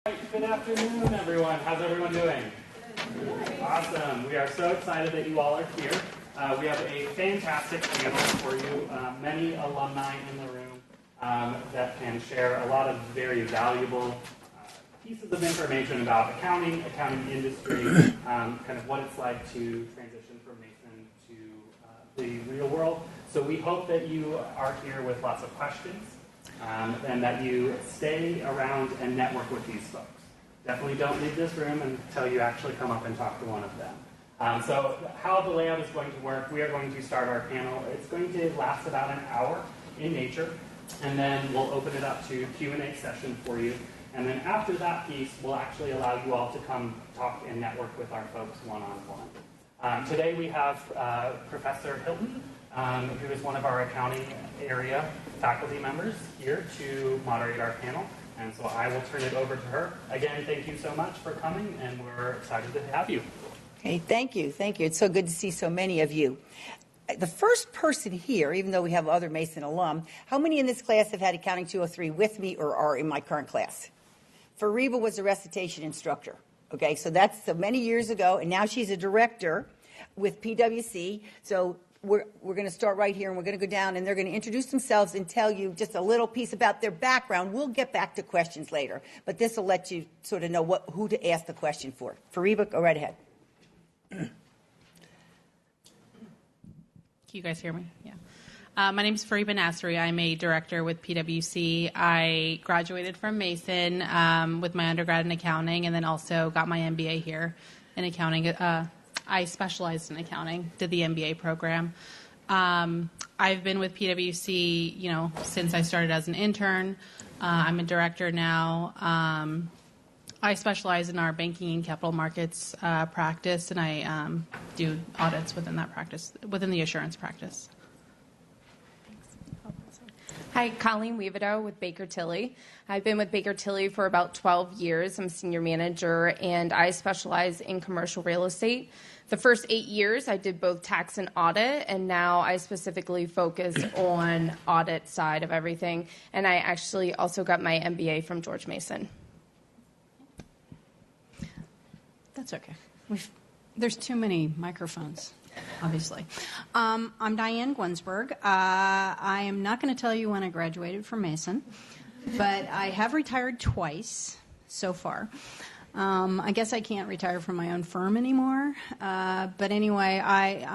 Good afternoon, everyone. How's everyone doing? Awesome. We are so excited that you all are here. We have a fantastic panel for you. Many alumni in the room that can share a lot of very valuable pieces of information about accounting industry, kind of what it's like to transition from Mason to the real world. So we hope that you are here with lots of questions. And that you stay around and network with these folks. Definitely don't leave this room until you actually come up and talk to one of them. So how the layout is going to work, we are going to start our panel. It's going to last about an hour in nature, and then we'll open it up to Q&A session for you. And then after that piece, we'll actually allow you all to come talk and network with our folks one-on-one. Today we have Professor Hilton, who is one of our accounting area faculty members here to moderate our panel. And so I will turn it over to her. Again, thank you so much for coming, and we're excited to have you. Hey, thank you. It's so good to see so many of you. The first person here, even though we have other Mason alum, how many in this class have had Accounting 203 with me or are in my current class? Fariba was a recitation instructor. Okay, so that's so many years ago, and now she's a director with PwC. So we're going to start right here, and we're going to go down, and they're going to introduce themselves and tell you just a little piece about their background. We'll get back to questions later, but this will let you sort of know who to ask the question for. Fariba, go right ahead. Can you guys hear me? Yeah. My name is Fariba Nasri. I'm a director with PwC. I graduated from Mason with my undergrad in accounting, and then also got my MBA here in accounting. I specialized in accounting, did the MBA program. I've been with PwC, since I started as an intern. I'm a director now. I specialize in our banking and capital markets practice, and I do audits within that practice, within the assurance practice. Hi, Colleen Weavidow with Baker Tilly. I've been with Baker Tilly for about 12 years. I'm a senior manager, and I specialize in commercial real estate. The first 8 years, I did both tax and audit, and now I specifically focus on audit side of everything. And I actually also got my MBA from George Mason. That's okay. There's too many microphones, obviously. I'm Diane Gwensberg. I am not going to tell you when I graduated from Mason, but I have retired twice so far. I guess I can't retire from my own firm anymore. But anyway,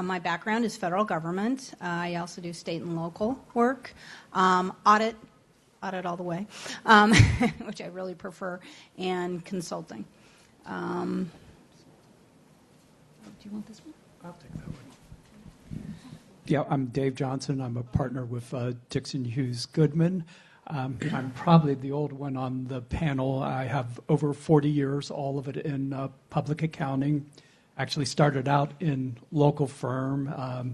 my background is federal government. I also do state and local work, audit all the way, which I really prefer, and consulting. Do you want this one? I'll take that one. Yeah, I'm Dave Johnson. I'm a partner with Dixon Hughes Goodman. I'm probably the old one on the panel. I have over 40 years, all of it in public accounting. Actually started out in local firm, a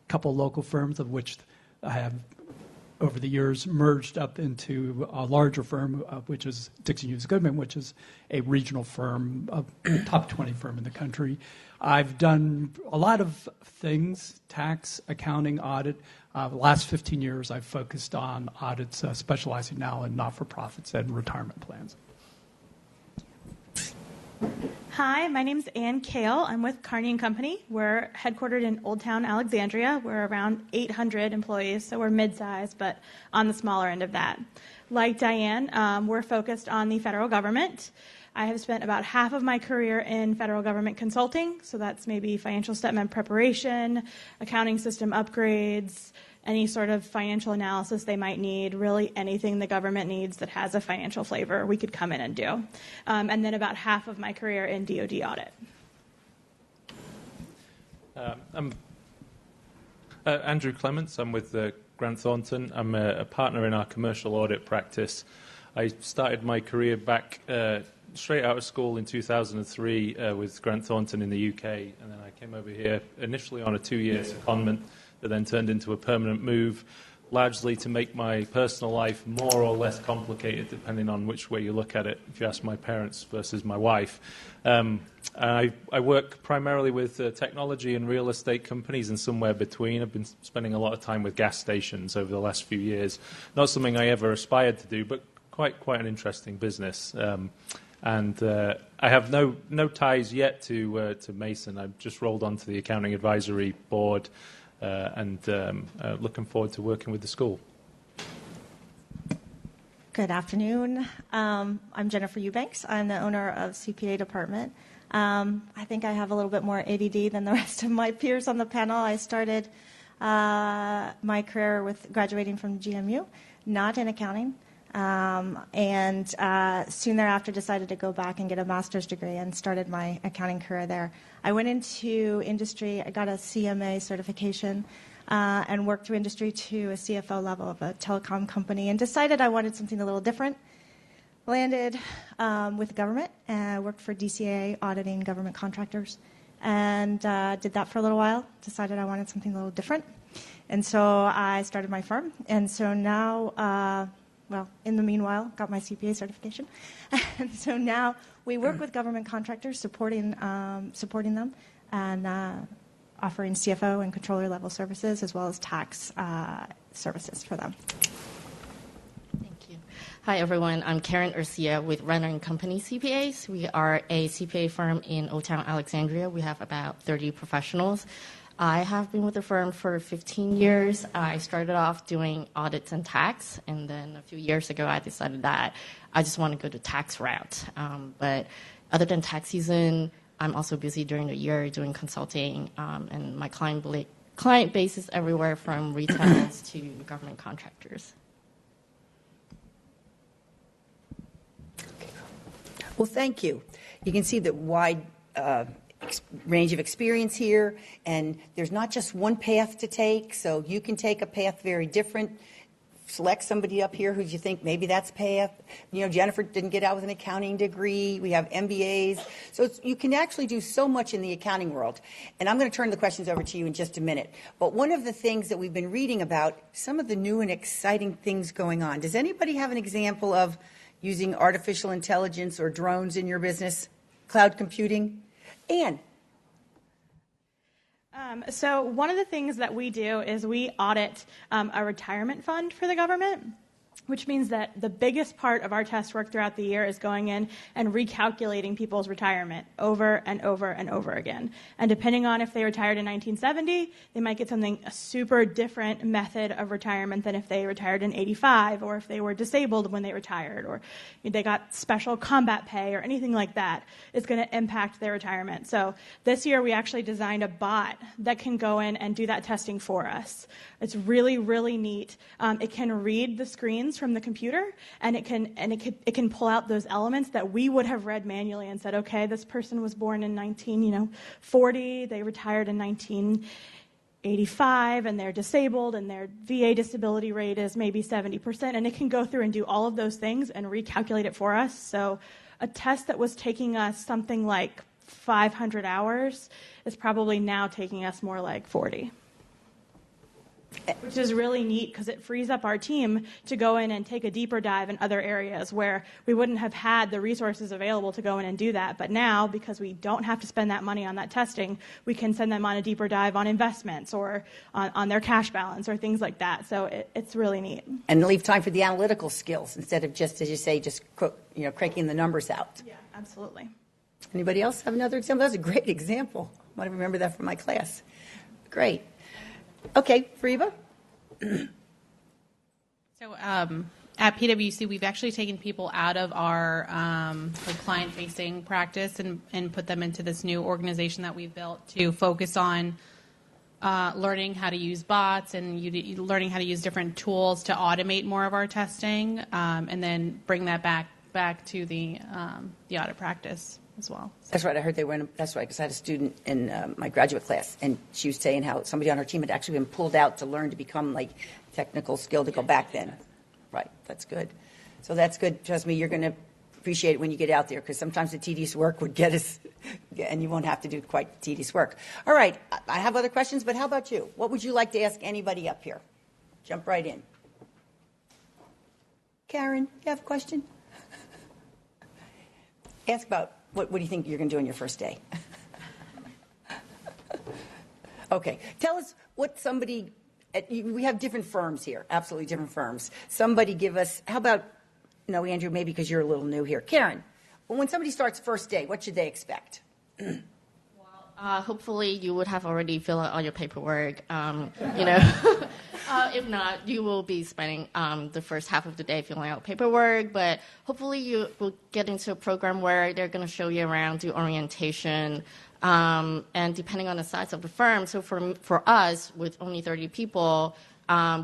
couple local firms of which I have over the years merged up into a larger firm, which is Dixon Hughes Goodman, which is a regional firm, a top 20 firm in the country. I've done a lot of things, tax, accounting, audit. The last 15 years, I've focused on audits, specializing now in not-for-profits and retirement plans. Hi, my name's Ann Kale. I'm with Carney & Company. We're headquartered in Old Town, Alexandria. We're around 800 employees, so we're mid-sized, but on the smaller end of that. Like Diane, we're focused on the federal government. I have spent about half of my career in federal government consulting, so that's maybe financial statement preparation, accounting system upgrades, any sort of financial analysis they might need, really anything the government needs that has a financial flavor, we could come in and do. And then about half of my career in DoD audit. I'm Andrew Clements. I'm with Grant Thornton. I'm a partner in our commercial audit practice. I started my career back straight out of school in 2003 with Grant Thornton in the UK, and then I came over here initially on a 2-year secondment that then turned into a permanent move, largely to make my personal life more or less complicated, depending on which way you look at it, if you ask my parents versus my wife. I work primarily with technology and real estate companies and somewhere between. I've been spending a lot of time with gas stations over the last few years. Not something I ever aspired to do, but quite an interesting business. And I have no ties yet to Mason. I've just rolled onto the accounting advisory board, and looking forward to working with the school. Good afternoon. I'm Jennifer Eubanks. I'm the owner of CPA Department. I think I have a little bit more ADD than the rest of my peers on the panel. I started my career with graduating from GMU, not in accounting, and soon thereafter decided to go back and get a master's degree and started my accounting career there. I went into industry. I got a CMA certification and worked through industry to a CFO level of a telecom company and decided I wanted something a little different. Landed with government and worked for Dcaa auditing government contractors and did that for a little while. Decided I wanted something a little different. And so I started my firm. And so now, in the meanwhile, got my CPA certification. And so now we work with government contractors, supporting them and offering CFO and controller level services as well as tax services for them. Thank you. Hi, everyone. I'm Karen Urcia with Renner & Company CPAs. We are a CPA firm in Old Town Alexandria. We have about 30 professionals. I have been with the firm for 15 years. I started off doing audits and tax, and then a few years ago I decided that I just want to go the tax route. But other than tax season, I'm also busy during the year doing consulting, and my client base is everywhere from retailers to government contractors. Well, thank you. You can see the wide range of experience here, and there's not just one path to take, so you can take a path very different. Select somebody up here who you think maybe that's path. Jennifer didn't get out with an accounting degree. We have MBAs. So you can actually do so much in the accounting world. And I'm going to turn the questions over to you in just a minute. But one of the things that we've been reading about, some of the new and exciting things going on. Does anybody have an example of using artificial intelligence or drones in your business? Cloud computing? Anne. So one of the things that we do is we audit a retirement fund for the government, which means that the biggest part of our test work throughout the year is going in and recalculating people's retirement over and over and over again. And depending on if they retired in 1970, they might get a super different method of retirement than if they retired in 85, or if they were disabled when they retired, or they got special combat pay or anything like that. It's going to impact their retirement. So this year we actually designed a bot that can go in and do that testing for us. It's really, really neat. It can read the screens from the computer, and it can pull out those elements that we would have read manually and said, okay, this person was born in 1940, they retired in 1985, and they're disabled, and their VA disability rate is maybe 70%, and it can go through and do all of those things and recalculate it for us. So a test that was taking us something like 500 hours is probably now taking us more like 40. Which is really neat because it frees up our team to go in and take a deeper dive in other areas where we wouldn't have had the resources available to go in and do that. But now, because we don't have to spend that money on that testing, we can send them on a deeper dive on investments or on their cash balance or things like that. So it's really neat. And leave time for the analytical skills instead of just, as you say, just cranking the numbers out. Yeah, absolutely. Anybody else have another example? That's a great example. I might remember that from my class. Great. Okay, Fariba? So at PwC, we've actually taken people out of our client-facing practice and put them into this new organization that we've built to focus on learning how to use bots and learning how to use different tools to automate more of our testing, and then bring that back to the audit practice as well. That's right. I heard they were that's right, because I had a student in my graduate class, and she was saying how somebody on her team had actually been pulled out to learn to become technical skill to go back then. Right. That's good. So that's good. Trust me, you're going to appreciate it when you get out there, because sometimes the tedious work would get us, and you won't have to do quite tedious work. All right. I have other questions, but how about you? What would you like to ask anybody up here? Jump right in. Karen, you have a question? Ask about what do you think you're going to do on your first day? Okay. Tell us what somebody, we have different firms here, absolutely different firms. Somebody give us, how about No, Andrew, maybe because you're a little new here. Karen, when somebody starts first day, what should they expect? Hopefully, you would have already filled out all your paperwork. If not, you will be spending the first half of the day filling out paperwork. But hopefully, you will get into a program where they're going to show you around, do orientation, and depending on the size of the firm. So for us, with only 30 people,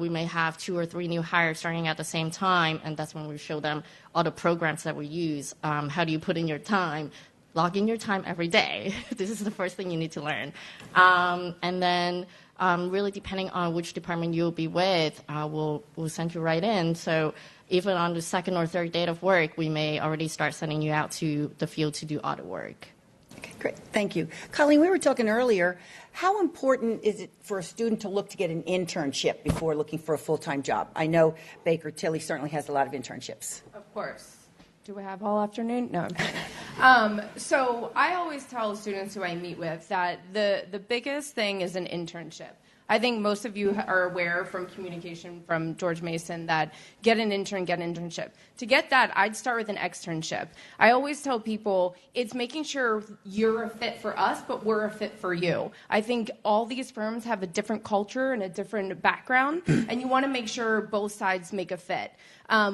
we may have 2 or 3 new hires starting at the same time, and that's when we show them all the programs that we use. How do you put in your time? Log in your time every day. This is the first thing you need to learn. And then really depending on which department you'll be with, we'll send you right in. So even on the second or third day of work, we may already start sending you out to the field to do audit work. Okay, great. Thank you. Colleen, we were talking earlier, how important is it for a student to look to get an internship before looking for a full-time job? I know Baker Tilly certainly has a lot of internships. Of course. Do I have all afternoon? No, I'm kidding. So I always tell students who I meet with that the biggest thing is an internship. I think most of you are aware from communication from George Mason that get an intern, get an internship. To get that, I'd start with an externship. I always tell people it's making sure you're a fit for us, but we're a fit for you. I think all these firms have a different culture and a different background, and you want to make sure both sides make a fit.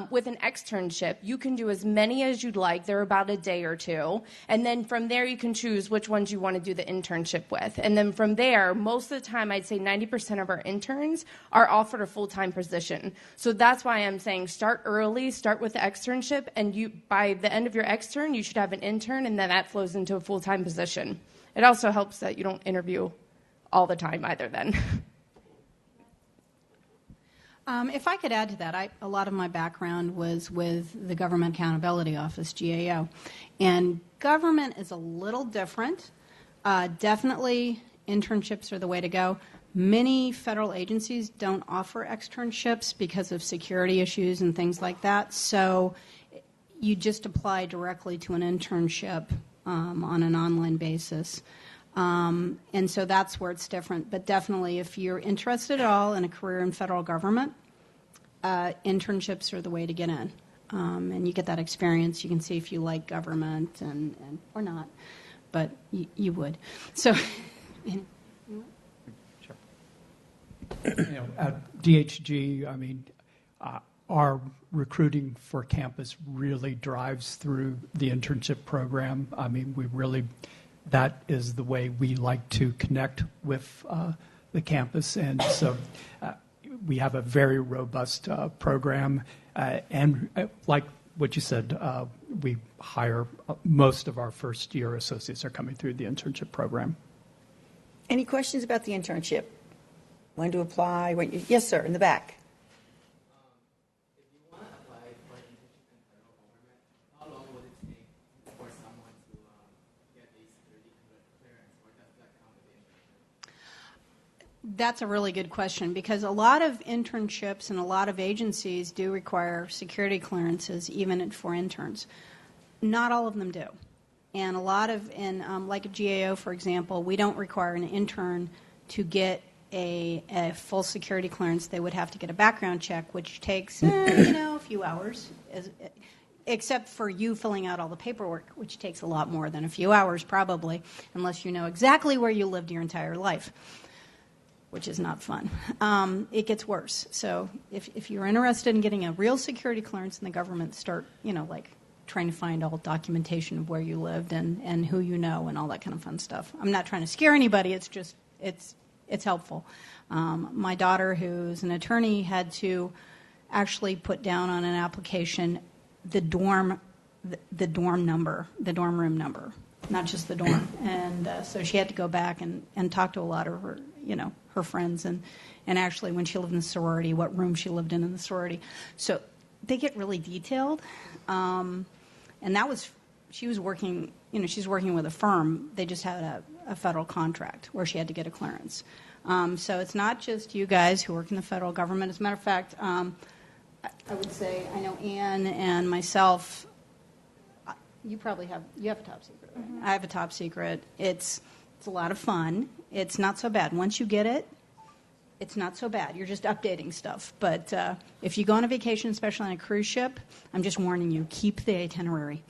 With an externship, you can do as many as you'd like. They're about a day or two. And then from there, you can choose which ones you want to do the internship with. And then from there, most of the time, I'd say 90% of our interns are offered a full-time position. So that's why I'm saying start early, start with the externship, and you by the end of your extern, you should have an intern, and then that flows into a full-time position. It also helps that you don't interview all the time either then. If I could add to that, a lot of my background was with the Government Accountability Office, GAO. And government is a little different. Definitely internships are the way to go. Many federal agencies don't offer externships because of security issues and things like that. So you just apply directly to an internship on an online basis. And so that's where it's different. But definitely, if you're interested at all in a career in federal government, internships are the way to get in. And you get that experience. You can see if you like government and or not. But you would. So, Sure. At DHG, I mean, our recruiting for campus really drives through the internship program. I mean, that is the way we like to connect with the campus. And so we have a very robust program. And like what you said, we hire most of our first-year associates are coming through the internship program. Any questions about the internship? When to apply? Yes, sir, in the back. That's a really good question because a lot of internships and a lot of agencies do require security clearances even for interns. Not all of them do. And a lot of, like a GAO, for example, we don't require an intern to get a full security clearance. They would have to get a background check, which takes, a few hours, except for you filling out all the paperwork, which takes a lot more than a few hours probably, unless you know exactly where you lived your entire life, which is not fun. It gets worse. So if you're interested in getting a real security clearance in the government, start, trying to find all documentation of where you lived and who you know and all that kind of fun stuff. I'm not trying to scare anybody. It's just, it's helpful. My daughter, who's an attorney, had to actually put down on an application the dorm number, the dorm room number, not just the dorm. And so she had to go back and talk to a lot of her, her friends and actually when she lived in the sorority, what room she lived in the sorority. So they get really detailed. And that was, she was working, she's working with a firm. They just had a federal contract where she had to get a clearance. So it's not just you guys who work in the federal government. As a matter of fact, I would say, I know Ann and myself, you have a top secret, right? Mm-hmm. I have a top secret. It's a lot of fun. It's not so bad. Once you get it, it's not so bad. You're just updating stuff. But if you go on a vacation, especially on a cruise ship, I'm just warning you, keep the itinerary.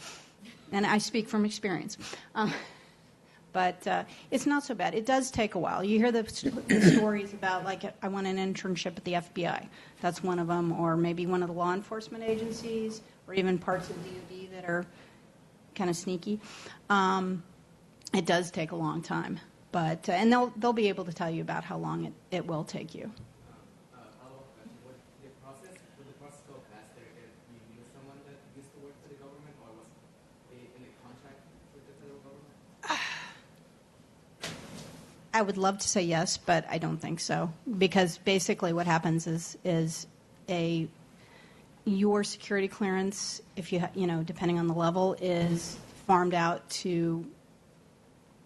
And I speak from experience. But it's not so bad. It does take a while. You hear the stories about, like, I want an internship at the FBI. That's one of them, or maybe one of the law enforcement agencies, or even parts of DoD that are kind of sneaky. It does take a long time. But and they'll be able to tell you about how long it will take you. Would the process go faster if you knew someone that used to work for the government, or was in a contract with the federal government? I would love to say yes, but I don't think so. Because basically what happens is your security clearance, if you depending on the level, is farmed out to,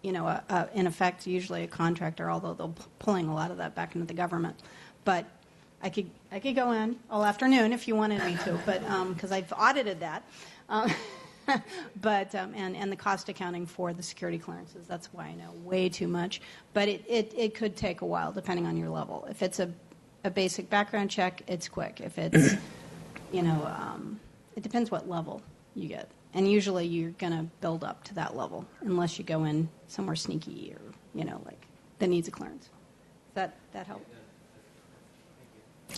in effect, usually a contractor, although they're pulling a lot of that back into the government. But I could go in all afternoon if you wanted me to, but because I've audited that. But and the cost accounting for the security clearances, that's why I know way too much. But it could take a while depending on your level. If it's a basic background check, it's quick. If it's it depends what level you get. And usually you're going to build up to that level unless you go in somewhere sneaky or, that needs a clearance. Does that help?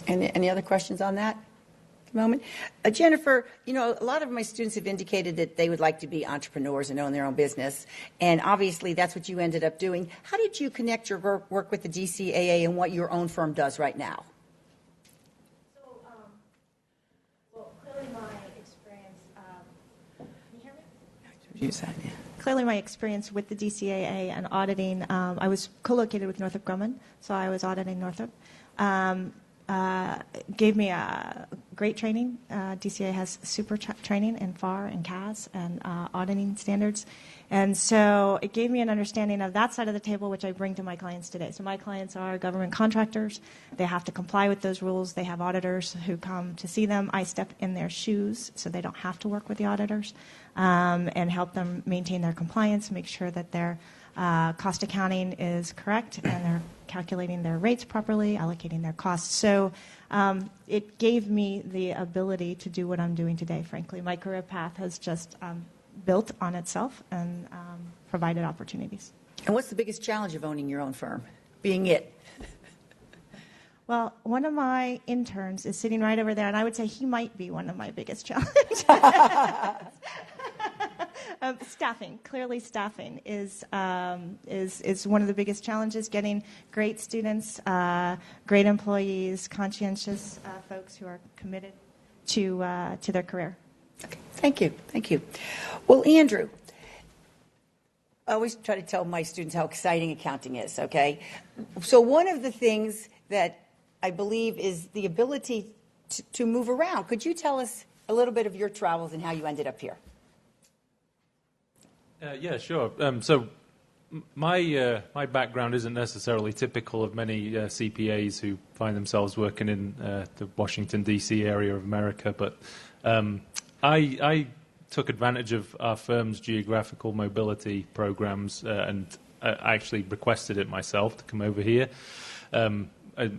Any other questions on that at the moment? Jennifer, a lot of my students have indicated that they would like to be entrepreneurs and own their own business. And obviously that's what you ended up doing. How did you connect your work with the Dcaa and what your own firm does right now? Clearly my experience, can you hear me? Use that, yeah. Clearly my experience with the Dcaa and auditing, I was co-located with Northrop Grumman, so I was auditing Northrop. Gave me a great training. Dcaa has super training in FAR and CAS and auditing standards. And so it gave me an understanding of that side of the table, which I bring to my clients today. So my clients are government contractors. They have to comply with those rules. They have auditors who come to see them. I step in their shoes so they don't have to work with the auditors and help them maintain their compliance, make sure that their cost accounting is correct and they're calculating their rates properly, allocating their costs. So it gave me the ability to do what I'm doing today, frankly. My career path has just built on itself and provided opportunities. And what's the biggest challenge of owning your own firm, being it? Well, one of my interns is sitting right over there, and I would say he might be one of my biggest challenges. Staffing. Clearly, staffing is one of the biggest challenges. Getting great students, great employees, conscientious folks who are committed to their career. Okay. Thank you. Well, Andrew, I always try to tell my students how exciting accounting is. Okay, so one of the things that I believe is the ability to move around. Could you tell us a little bit of your travels and how you ended up here? Yeah, sure. So my background isn't necessarily typical of many CPAs who find themselves working in the Washington, D.C. area of America, but I took advantage of our firm's geographical mobility programs and I actually requested it myself to come over here.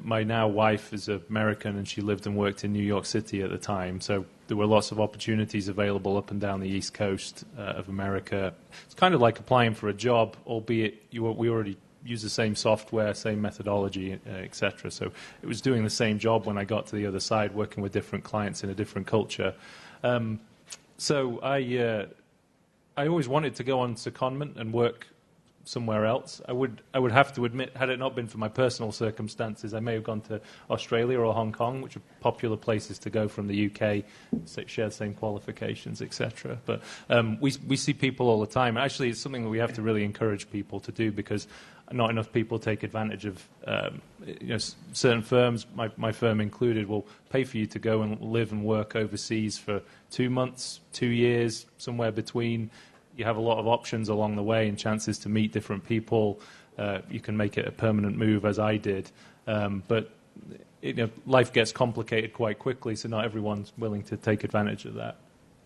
My now wife is American and she lived and worked in New York City at the time, so there were lots of opportunities available up and down the East Coast of America. It's kind of like applying for a job, albeit we already use the same software, same methodology, etc. So it was doing the same job when I got to the other side, working with different clients in a different culture. So I always wanted to go on secondment and work somewhere else. I would have to admit, had it not been for my personal circumstances, I may have gone to Australia or Hong Kong, which are popular places to go from the UK, share the same qualifications, etc. But we see people all the time. Actually, it's something that we have to really encourage people to do because not enough people take advantage of certain firms, my firm included, will pay for you to go and live and work overseas for 2 months, 2 years, somewhere between. You have a lot of options along the way and chances to meet different people. You can make it a permanent move, as I did. But life gets complicated quite quickly, so not everyone's willing to take advantage of that.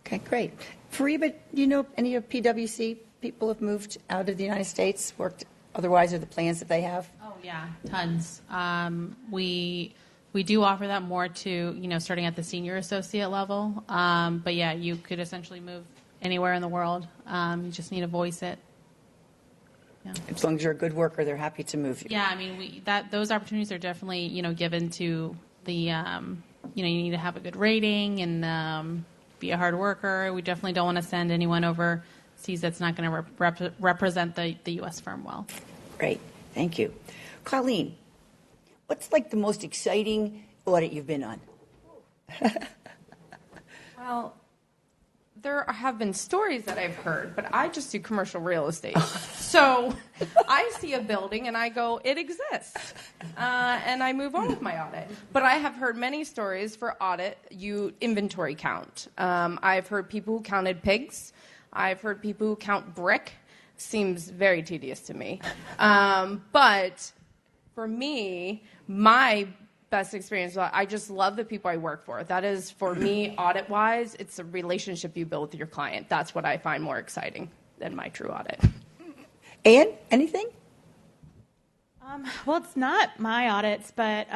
Okay, great. Fariba, do you know any of PwC people have moved out of the United States, worked otherwise, or the plans that they have? Oh, Yeah, tons. We do offer that more to, starting at the senior associate level. But yeah, you could essentially move anywhere in the world. You just need to voice it. Yeah. As long as you're a good worker, they're happy to move you. Yeah, I mean, those opportunities are definitely, given to the, you need to have a good rating and be a hard worker. We definitely don't want to send anyone overseas that's not going to represent the U.S. firm well. Great. Thank you. Colleen, what's like the most exciting audit you've been on? Well, there have been stories that I've heard, but I just do commercial real estate. So I see a building and I go, it exists. And I move on with my audit. But I have heard many stories for audit, you inventory count. I've heard people who counted pigs. I've heard people who count brick. Seems very tedious to me. But for me, my best experience, I just love the people I work for. That is, for me, audit-wise, it's a relationship you build with your client. That's what I find more exciting than my true audit. Ann, anything? Well, it's not my audits, but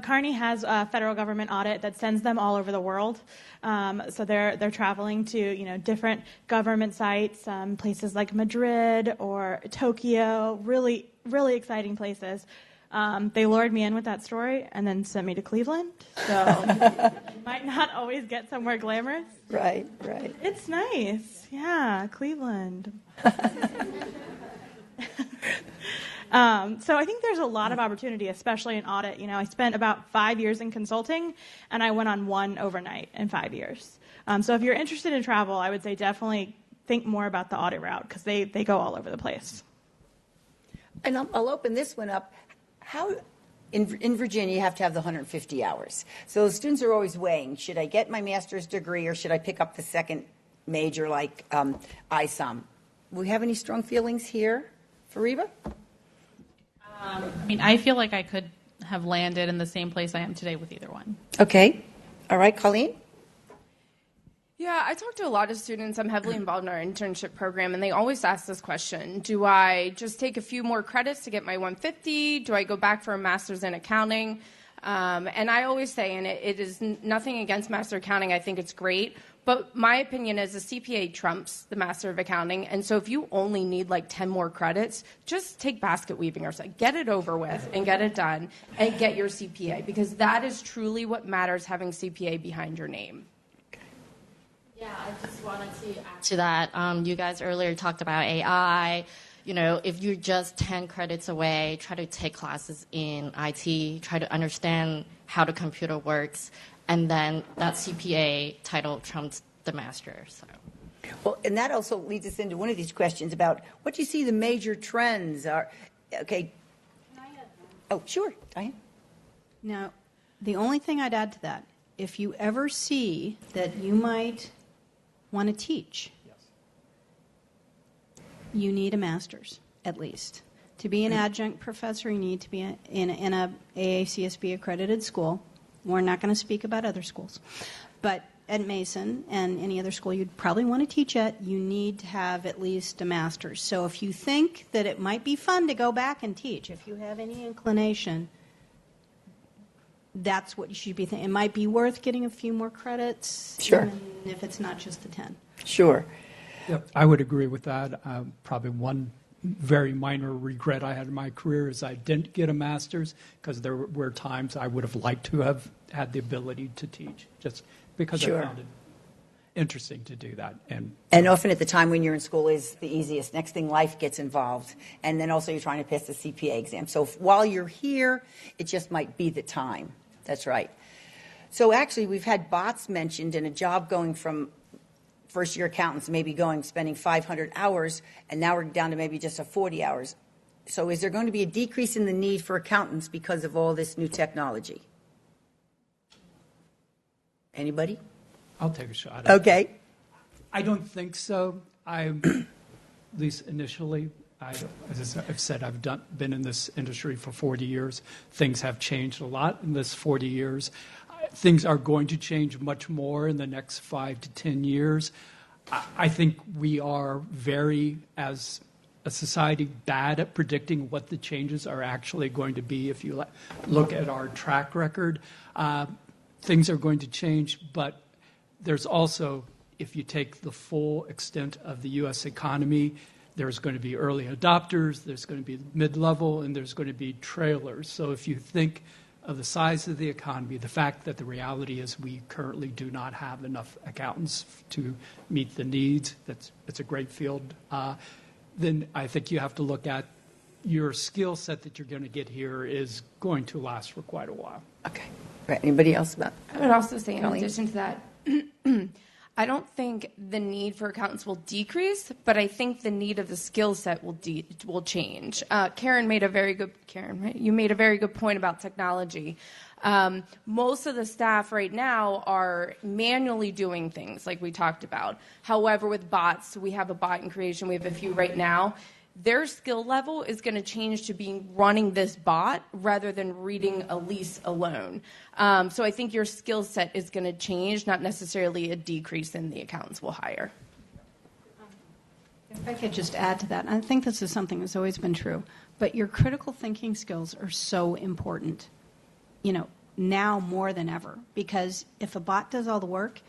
Kearney has a federal government audit that sends them all over the world. So they're traveling to different government sites, places like Madrid or Tokyo, really really exciting places. They lured me in with that story and then sent me to Cleveland. So you might not always get somewhere glamorous. Right. It's nice. Yeah, Cleveland. So I think there's a lot of opportunity, especially in audit. I spent about 5 years in consulting, and I went on one overnight in 5 years. So if you're interested in travel, I would say definitely think more about the audit route because they go all over the place. And I'll open this one up. How in Virginia, you have to have the 150 hours. So the students are always weighing, should I get my master's degree or should I pick up the second major like ISOM? Do we have any strong feelings here? Fariba? I feel like I could have landed in the same place I am today with either one. Okay. All right, Colleen? Yeah, I talk to a lot of students. I'm heavily involved in our internship program, and they always ask this question. Do I just take a few more credits to get my 150? Do I go back for a master's in accounting? And I always say, and it is nothing against master accounting, I think it's great, but my opinion is the CPA trumps the master of accounting, and so if you only need like 10 more credits, just take basket weaving or something. Get it over with and get it done and get your CPA, because that is truly what matters, having CPA behind your name. Yeah, I just wanted to add to that. You guys earlier talked about AI. If you're just 10 credits away, try to take classes in IT, try to understand how the computer works, and then that CPA title trumps the master. So. Well, and that also leads us into one of these questions about what do you see the major trends are. Okay. Oh, sure, Diane. Now, the only thing I'd add to that, if you ever see that you might want to teach, you need a master's, at least. To be an adjunct professor, you need to be in a AACSB accredited school. We're not going to speak about other schools. But at Mason and any other school you'd probably want to teach at, you need to have at least a master's. So if you think that it might be fun to go back and teach, if you have any inclination, that's what you should be thinking. It might be worth getting a few more credits, sure, even if it's not just the 10. Sure. Yep, I would agree with that. Probably one very minor regret I had in my career is I didn't get a master's, because there were times I would have liked to have had the ability to teach, just because sure, I found it interesting to do that. And often at the time when you're in school is the easiest. Next thing, life gets involved. And then also you're trying to pass the CPA exam. So while you're here, it just might be the time. That's right. So actually, we've had bots mentioned in a job going from first-year accountants maybe spending 500 hours, and now we're down to maybe just 40 hours. So is there going to be a decrease in the need for accountants because of all this new technology? Anybody? I'll take a shot. Okay. I don't think so. At least initially, as I've said, I've been in this industry for 40 years. Things have changed a lot in this 40 years. Things are going to change much more in the next 5 to 10 years. I think we are very, as a society bad at predicting what the changes are actually going to be. If you look at our track record, things are going to change, but there's also, if you take the full extent of the U.S. economy, there's going to be early adopters, there's going to be mid-level, and there's going to be trailers. So if you think of the size of the economy, the fact that the reality is we currently do not have enough accountants to meet the needs, it's a great field, then I think you have to look at your skill set that you're going to get here is going to last for quite a while. Okay. Right. Anybody else about? I would also say, in Colleen? addition to that, I don't think the need for accountants will decrease, but I think the need of the skill set will change. Karen made a very good right? You made a very good point about technology. Most of the staff right now are manually doing things like we talked about. However, with bots, we have a bot in creation. We have a few right now. Their skill level is going to change to being running this bot rather than reading a lease alone. So I think your skill set is going to change, not necessarily a decrease in the accountants we'll hire. If I could just add to that, I think this is something that's always been true, but your critical thinking skills are so important, now more than ever, because if a bot does all the work,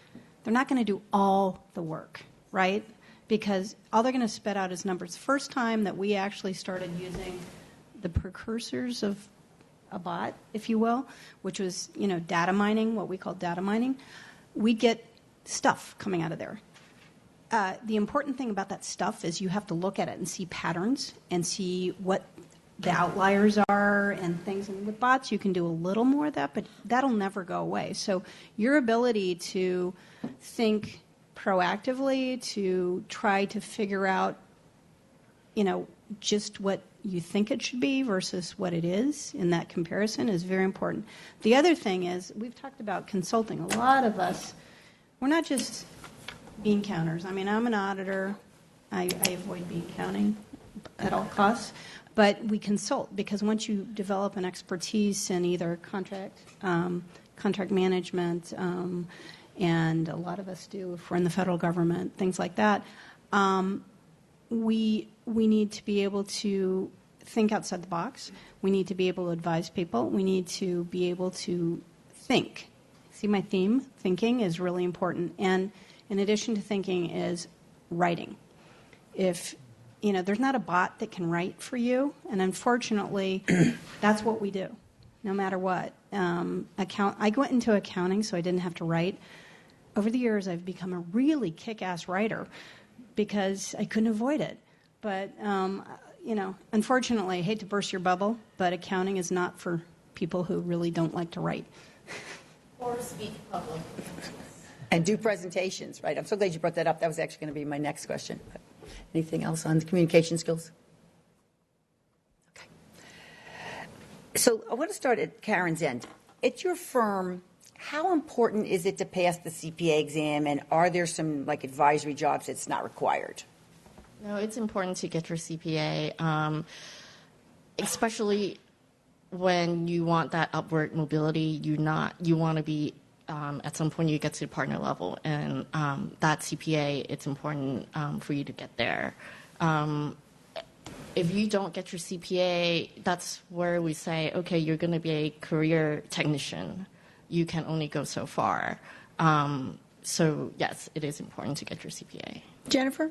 they're not going to do all the work, right? Because all they're going to spit out is numbers. First time that we actually started using the precursors of a bot, if you will, which was, data mining, what we call data mining, we'd get stuff coming out of there. The important thing about that stuff is you have to look at it and see patterns and see what the outliers are and things. And with bots, you can do a little more of that, but that'll never go away. So your ability to think proactively, to try to figure out, just what you think it should be versus what it is in that comparison is very important. The other thing is, we've talked about consulting. A lot of us, we're not just bean counters. I mean, I'm an auditor. I avoid bean counting at all costs. But we consult, because once you develop an expertise in either contract management, and a lot of us do if we're in the federal government, things like that, we need to be able to think outside the box. We need to be able to advise people. We need to be able to think. See my theme? Thinking is really important. And in addition to thinking is writing. If there's not a bot that can write for you, and unfortunately, that's what we do, no matter what. I went into accounting so I didn't have to write. Over the years, I've become a really kick-ass writer because I couldn't avoid it. But, unfortunately, I hate to burst your bubble, but accounting is not for people who really don't like to write. Or speak public. And do presentations, right? I'm so glad you brought that up. That was actually going to be my next question. Anything else on the communication skills? Okay. So I want to start at Karen's end. At your firm, how important is it to pass the CPA exam, and are there some advisory jobs that's not required? No, it's important to get your CPA, especially when you want that upward mobility. You want to be at some point you get to the partner level, and that CPA, it's important for you to get there. If you don't get your CPA, that's where we say, okay, you're going to be a career technician. You can only go so far. So yes, it is important to get your CPA. Jennifer?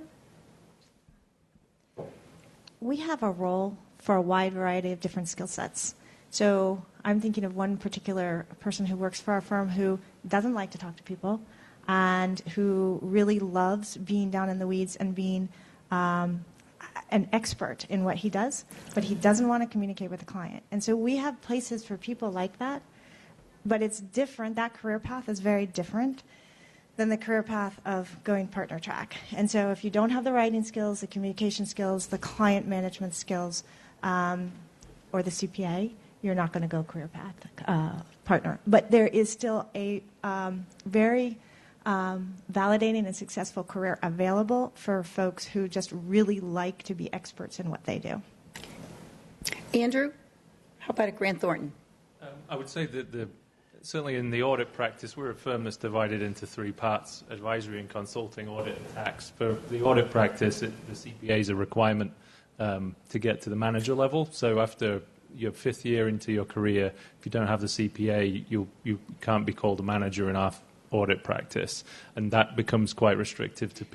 We have a role for a wide variety of different skill sets. So I'm thinking of one particular person who works for our firm who doesn't like to talk to people and who really loves being down in the weeds and being an expert in what he does, but he doesn't want to communicate with the client. And so we have places for people like that, but it's different. That career path is very different than the career path of going partner track. And so if you don't have the writing skills, the communication skills, the client management skills, or the CPA, you're not going to go career path partner. But there is still a very validating and successful career available for folks who just really like to be experts in what they do. Andrew, how about at Grant Thornton? I would say that certainly in the audit practice, we're a firm that's divided into three parts: advisory and consulting, audit and tax. For the audit practice, the CPA is a requirement. to get to the manager level. So after your 5th year into your career, if you don't have the CPA, you can't be called a manager in our audit practice, and that becomes quite restrictive to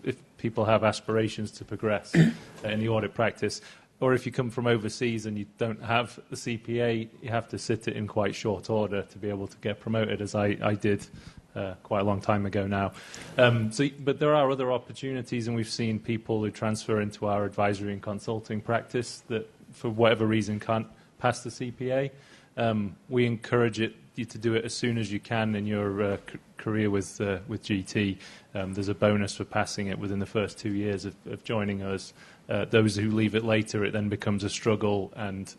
if people have aspirations to progress in the audit practice. Or if you come from overseas and you don't have the CPA, you have to sit it in quite short order to be able to get promoted, as I did quite a long time ago now. But there are other opportunities, and we've seen people who transfer into our advisory and consulting practice that, for whatever reason, can't pass the CPA. We encourage you to do it as soon as you can in your career with GT. There's a bonus for passing it within the first 2 years of joining us. Those who leave it later, it then becomes a struggle, and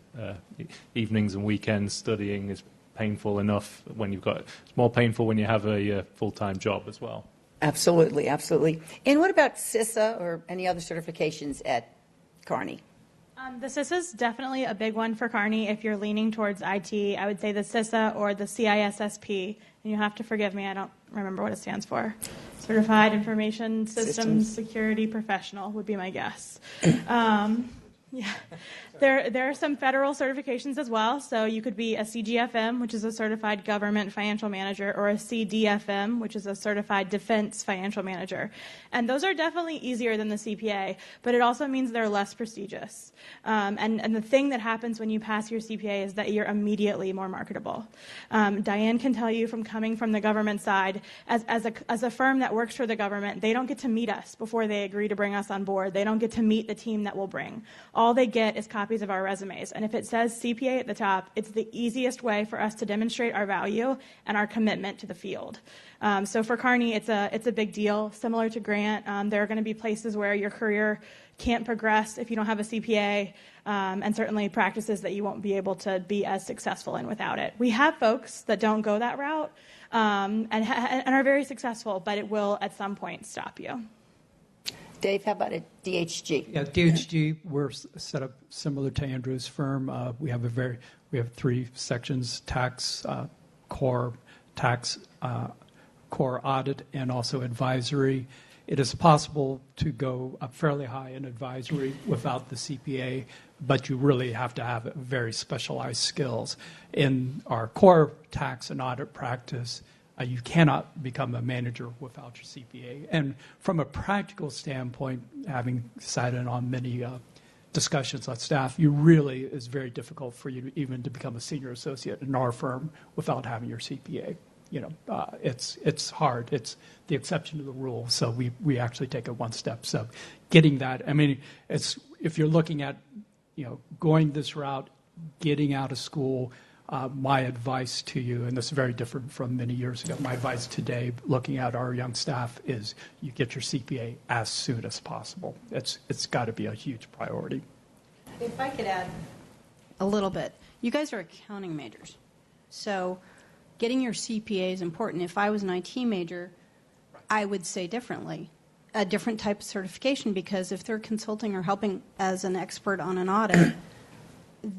evenings and weekends studying is painful enough when it's more painful when you have a full-time job as well. Absolutely, absolutely. And what about CISA or any other certifications at Kearney? The CISA is definitely a big one for Kearney. If you're leaning towards IT, I would say the CISA or the CISSP. And you have to forgive me, I don't remember what it stands for. Certified Information Systems Security Professional would be my guess. Yeah. There are some federal certifications as well. So you could be a CGFM, which is a Certified Government Financial Manager, or a CDFM, which is a Certified Defense Financial Manager. And those are definitely easier than the CPA, but it also means they're less prestigious. And the thing that happens when you pass your CPA is that you're immediately more marketable. Diane can tell you, from coming from the government side, as a firm that works for the government, they don't get to meet us before they agree to bring us on board. They don't get to meet the team that we'll bring. All they get is copies of our resumes. And if it says CPA at the top, it's the easiest way for us to demonstrate our value and our commitment to the field. So for Kearney, it's a big deal. Similar to Grant, there are going to be places where your career can't progress if you don't have a CPA, and certainly practices that you won't be able to be as successful in without it. We have folks that don't go that route and are very successful, but it will at some point stop you. Dave, how about at DHG? Yeah, DHG, we're set up similar to Andrew's firm. We have 3 sections: tax, core audit, and also advisory. It is possible to go up fairly high in advisory without the CPA, but you really have to have very specialized skills. In our core tax and audit practice, you cannot become a manager without your CPA. And from a practical standpoint, having sat in on many discussions on staff, it's very difficult for you even to become a senior associate in our firm without having your CPA. It's hard. It's the exception to the rule. So we actually take it one step. So getting that, if you're looking at, going this route, getting out of school, my advice to you, and this is very different from many years ago, my advice today, looking at our young staff, is you get your CPA as soon as possible. It's got to be a huge priority. If I could add a little bit. You guys are accounting majors. So getting your CPA is important. If I was an IT major, I would say differently. A different type of certification, because if they're consulting or helping as an expert on an audit,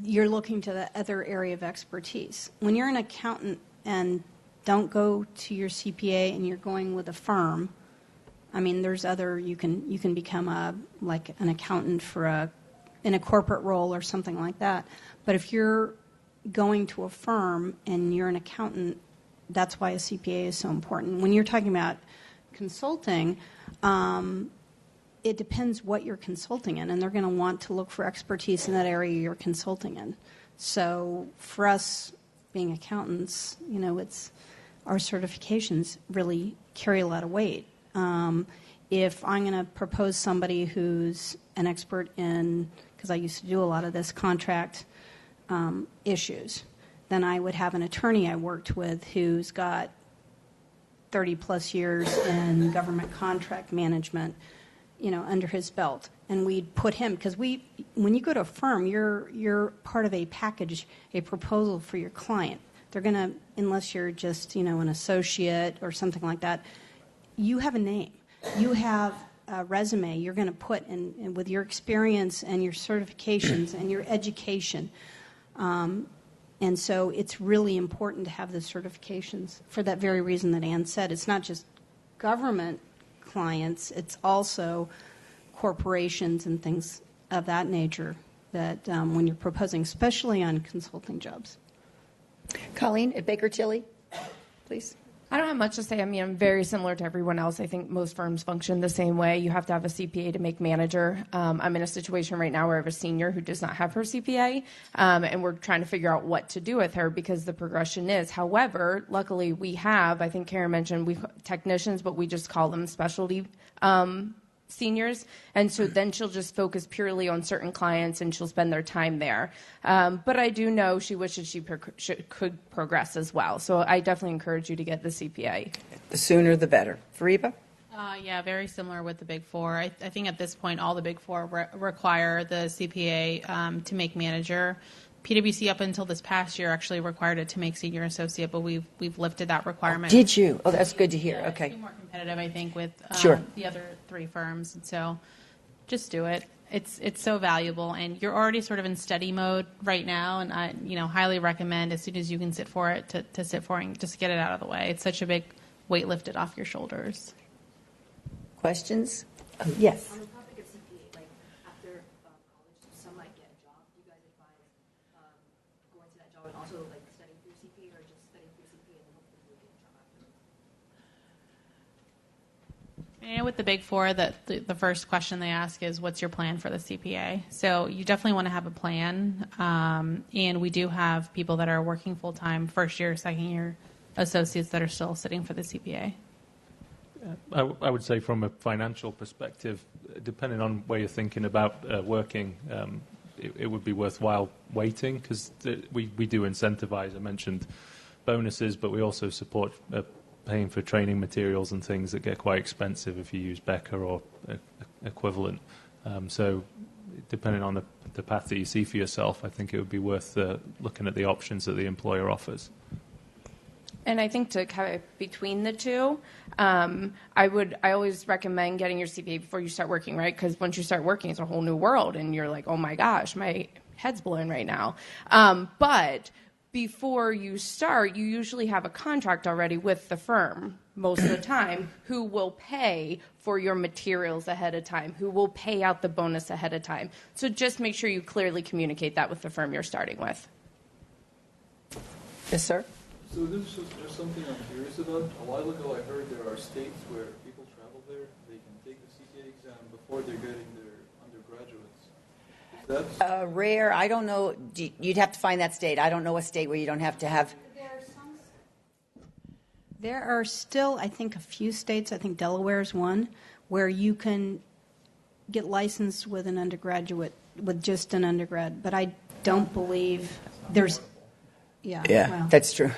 you're looking to the other area of expertise. When you're an accountant and don't go to your CPA and you're going with a firm, there's other, you can become an accountant in a corporate role or something like that. But if you're going to a firm and you're an accountant, that's why a CPA is so important. When you're talking about consulting, it depends what you're consulting in, and they're going to want to look for expertise in that area you're consulting in. So for us, being accountants, it's our certifications really carry a lot of weight. If I'm going to propose somebody who's an expert in, because I used to do a lot of this, contract issues, then I would have an attorney I worked with who's got 30 plus years in government contract management, under his belt, and we'd put him, because when you go to a firm, you're part of a package, a proposal for your client. They're going to, unless you're just an associate or something like that, you have a name, you have a resume you're going to put in with your experience and your certifications and your education, and so it's really important to have the certifications for that very reason that Ann said. It's not just government clients, it's also corporations and things of that nature that when you're proposing, especially on consulting jobs. Colleen at Baker Tilly, please. I don't have much to say. I mean, I'm very similar to everyone else. I think most firms function the same way. You have to have a CPA to make manager. I'm in a situation right now where I have a senior who does not have her CPA, and we're trying to figure out what to do with her because the progression is. However, luckily we have, I think Karen mentioned, we technicians, but we just call them specialty seniors, and so then she'll just focus purely on certain clients and she'll spend their time there. But I do know she wishes she could progress as well. So I definitely encourage you to get the CPA. The sooner the better. Fariba? Yeah, very similar with the Big Four. I think at this point, all the Big Four require the CPA to make manager. PwC up until this past year actually required it to make senior associate, but we've lifted that requirement. Did you? Oh, that's good to hear. Yeah, Okay. It's more competitive, I think, with Sure. the other three firms. And so just do it. It's so valuable, and you're already sort of in study mode right now, and I highly recommend as soon as you can sit for it to sit for it and just get it out of the way. It's such a big weight lifted off your shoulders. Questions? Oh, yes. On the topic of CPA, like after college, some might get a job. Do you guys advise going to that job and also like studying through CPA, or just studying through CPA and then hopefully you'll get a job afterwards? With the Big Four, the first question they ask is, what's your plan for the CPA? So you definitely want to have a plan. And we do have people that are working full-time, first year, second year associates that are still sitting for the CPA. I would say from a financial perspective, depending on where you're thinking about working, it would be worthwhile waiting because we do incentivize. I mentioned bonuses, but we also support paying for training materials and things that get quite expensive if you use Becker or equivalent. So depending on the path that you see for yourself, I think it would be worth looking at the options that the employer offers. And I think to kind of between the two, I always recommend getting your CPA before you start working, right? Because once you start working, it's a whole new world, and you're like, oh my gosh, my head's blowing right now. But before you start, you usually have a contract already with the firm most of the time who will pay for your materials ahead of time, who will pay out the bonus ahead of time. So just make sure you clearly communicate that with the firm you're starting with. Yes, sir. So there's something I'm curious about. A while ago, I heard there are states where people travel there, they can take the CPA exam before they're getting their undergraduates. Is that Rare. I don't know. You'd have to find that state. I don't know a state where you don't have to have. There are still, I think, a few states, I think Delaware is one, where you can get licensed with an undergraduate, with just an undergrad. But I don't believe there's, yeah. Well, that's true.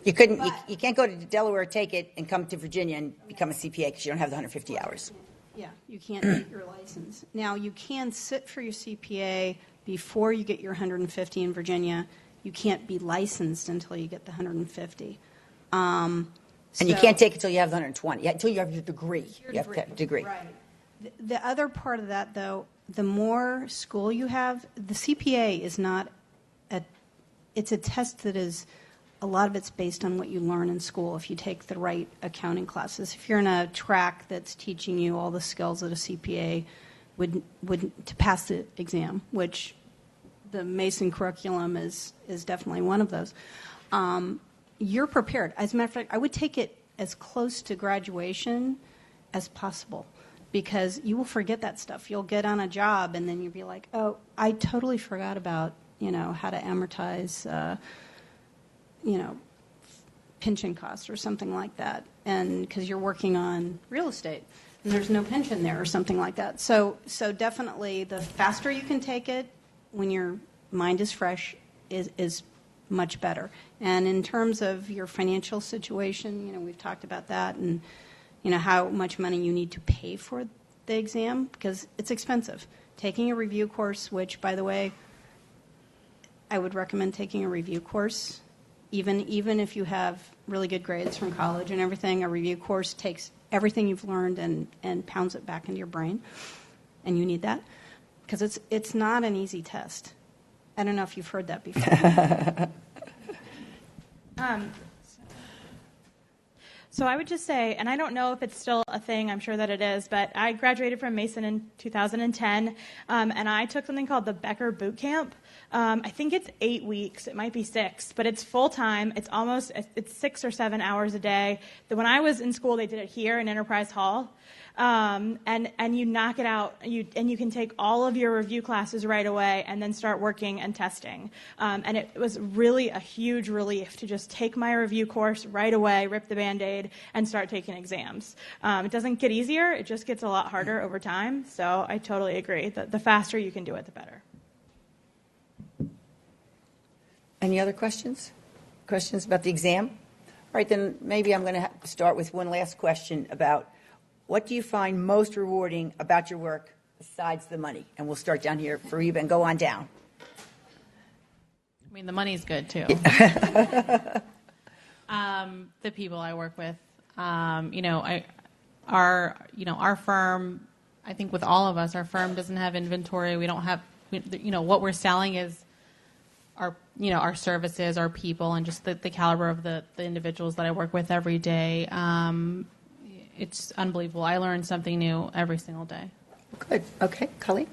You couldn't. You can't go to Delaware, take it, and come to Virginia and become a CPA because you don't have the 150 hours. Yeah, you can't get your license. Now, you can sit for your CPA before you get your 150 in Virginia. You can't be licensed until you get the 150. And you can't take it until you have the 120. Until you have your degree. You have to have a degree. Right. The other part of that, though, the more school you have, the CPA is not it's a test that is, a lot of it's based on what you learn in school if you take the right accounting classes. If you're in a track that's teaching you all the skills that a CPA would to pass the exam, which the Mason curriculum is definitely one of those, you're prepared. As a matter of fact, I would take it as close to graduation as possible because you will forget that stuff. You'll get on a job and then you'll be like, oh, I totally forgot about how to amortize, pension costs or something like that. And because you're working on real estate and there's no pension there or something like that. So definitely the faster you can take it when your mind is fresh is much better. And in terms of your financial situation, we've talked about that and, how much money you need to pay for the exam because it's expensive. Taking a review course, which, by the way, I would recommend taking a review course. Even if you have really good grades from college and everything, a review course takes everything you've learned and pounds it back into your brain. And you need that because it's not an easy test. I don't know if you've heard that before. So I would just say, and I don't know if it's still a thing, I'm sure that it is, but I graduated from Mason in 2010, and I took something called the Becker Boot Camp. I think it's 8 weeks, it might be 6, but it's full-time. It's 6 or 7 hours a day. When I was in school, they did it here in Enterprise Hall. And you knock it out, and you can take all of your review classes right away and then start working and testing. And it was really a huge relief to just take my review course right away, rip the Band-Aid, and start taking exams. It doesn't get easier, it just gets a lot harder over time. So I totally agree that the faster you can do it, the better. Any other questions? Questions about the exam? All right, then maybe I'm going to start with one last question about what do you find most rewarding about your work besides the money? And we'll start down here for Reba and go on down. I mean, the money's good too. The people I work with, our firm, I think with all of us, our firm doesn't have inventory. We don't have, what we're selling is our services, our people, and just the caliber of the individuals that I work with every day. It's unbelievable. I learn something new every single day. Good. Okay, Colleen?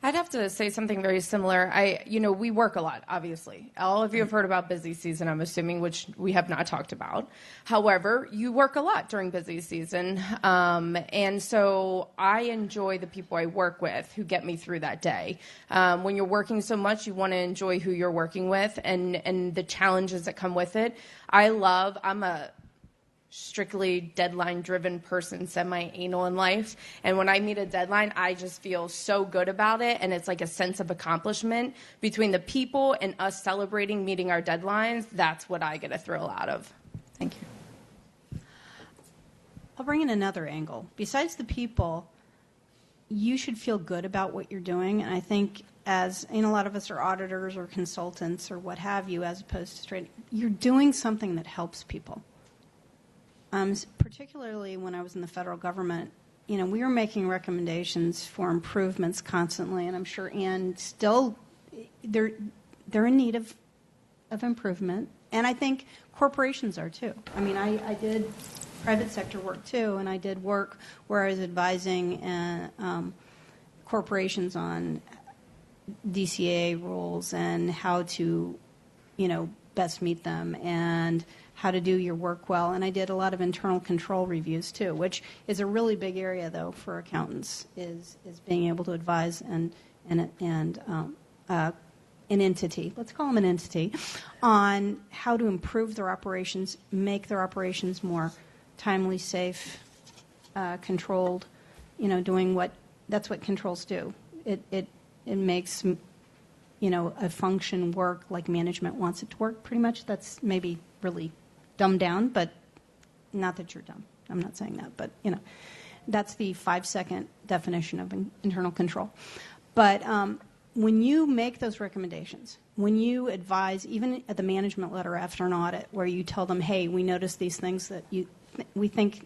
I'd have to say something very similar. We work a lot, obviously. All of you have heard about busy season, I'm assuming, which we have not talked about. However, you work a lot during busy season. And so I enjoy the people I work with who get me through that day. When you're working so much, you want to enjoy who you're working with and the challenges that come with it. I'm a strictly deadline-driven person, semi-anal in life. And when I meet a deadline, I just feel so good about it. And it's like a sense of accomplishment between the people and us celebrating meeting our deadlines. That's what I get a thrill out of. Thank you. I'll bring in another angle. Besides the people, you should feel good about what you're doing. And I think a lot of us are auditors or consultants or what have you, as opposed to straight, you're doing something that helps people. Particularly when I was in the federal government, we were making recommendations for improvements constantly, and I'm sure Ann still, they're in need of improvement, and I think corporations are too. I mean, I did private sector work too, and I did work where I was advising corporations on Dcaa rules and how to, best meet them and how to do your work well. And I did a lot of internal control reviews too, which is a really big area though for accountants, is being able to advise an entity, let's call them an entity, on how to improve their operations, make their operations more timely, safe, controlled, that's what controls do. It makes a function work like management wants it to work, pretty much. That's maybe really dumbed down, but not that you're dumb. I'm not saying that, but, that's the 5-second definition of internal control. But when you make those recommendations, when you advise, even at the management letter after an audit, where you tell them, hey, we noticed these things that we think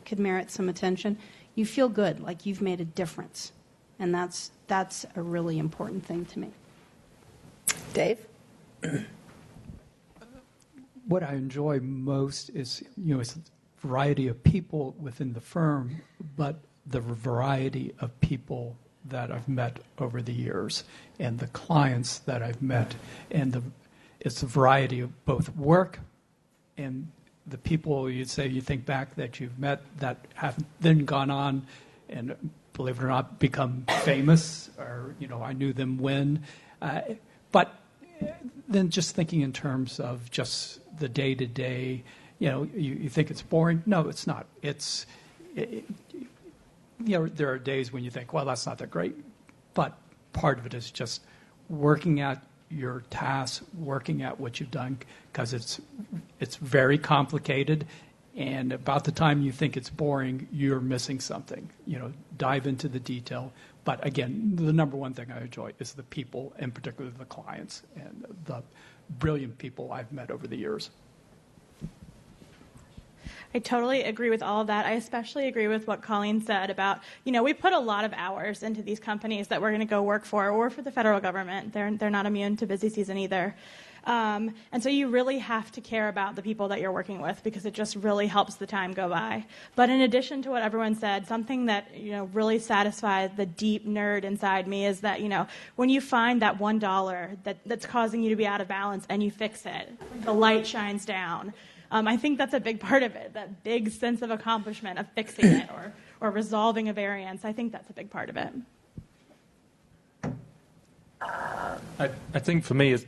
could merit some attention, you feel good, like you've made a difference. And that's a really important thing to me. Dave? What I enjoy most is, it's a variety of people within the firm, but the variety of people that I've met over the years and the clients that I've met. And it's a variety of both work and the people you think back that you've met that have then gone on and, believe it or not, become famous, or, I knew them when. But then just thinking in terms of just the day-to-day, you think it's boring. No, it's not. There are days when you think, well, that's not that great. But part of it is just working at your tasks, working at what you've done, because it's very complicated. And about the time you think it's boring, you're missing something. Dive into the detail. But again, the number one thing I enjoy is the people, and particularly the clients and the brilliant people I've met over the years. I totally agree with all of that. I especially agree with what Colleen said about, we put a lot of hours into these companies that we're going to go work for, or for the federal government. They're not immune to busy season either. And so you really have to care about the people that you're working with because it just really helps the time go by. But in addition to what everyone said, something that really satisfies the deep nerd inside me is that when you find that $1 that's causing you to be out of balance and you fix it, the light shines down. I think that's a big part of it, that big sense of accomplishment of fixing it or resolving a variance. I think that's a big part of it. I think for me, as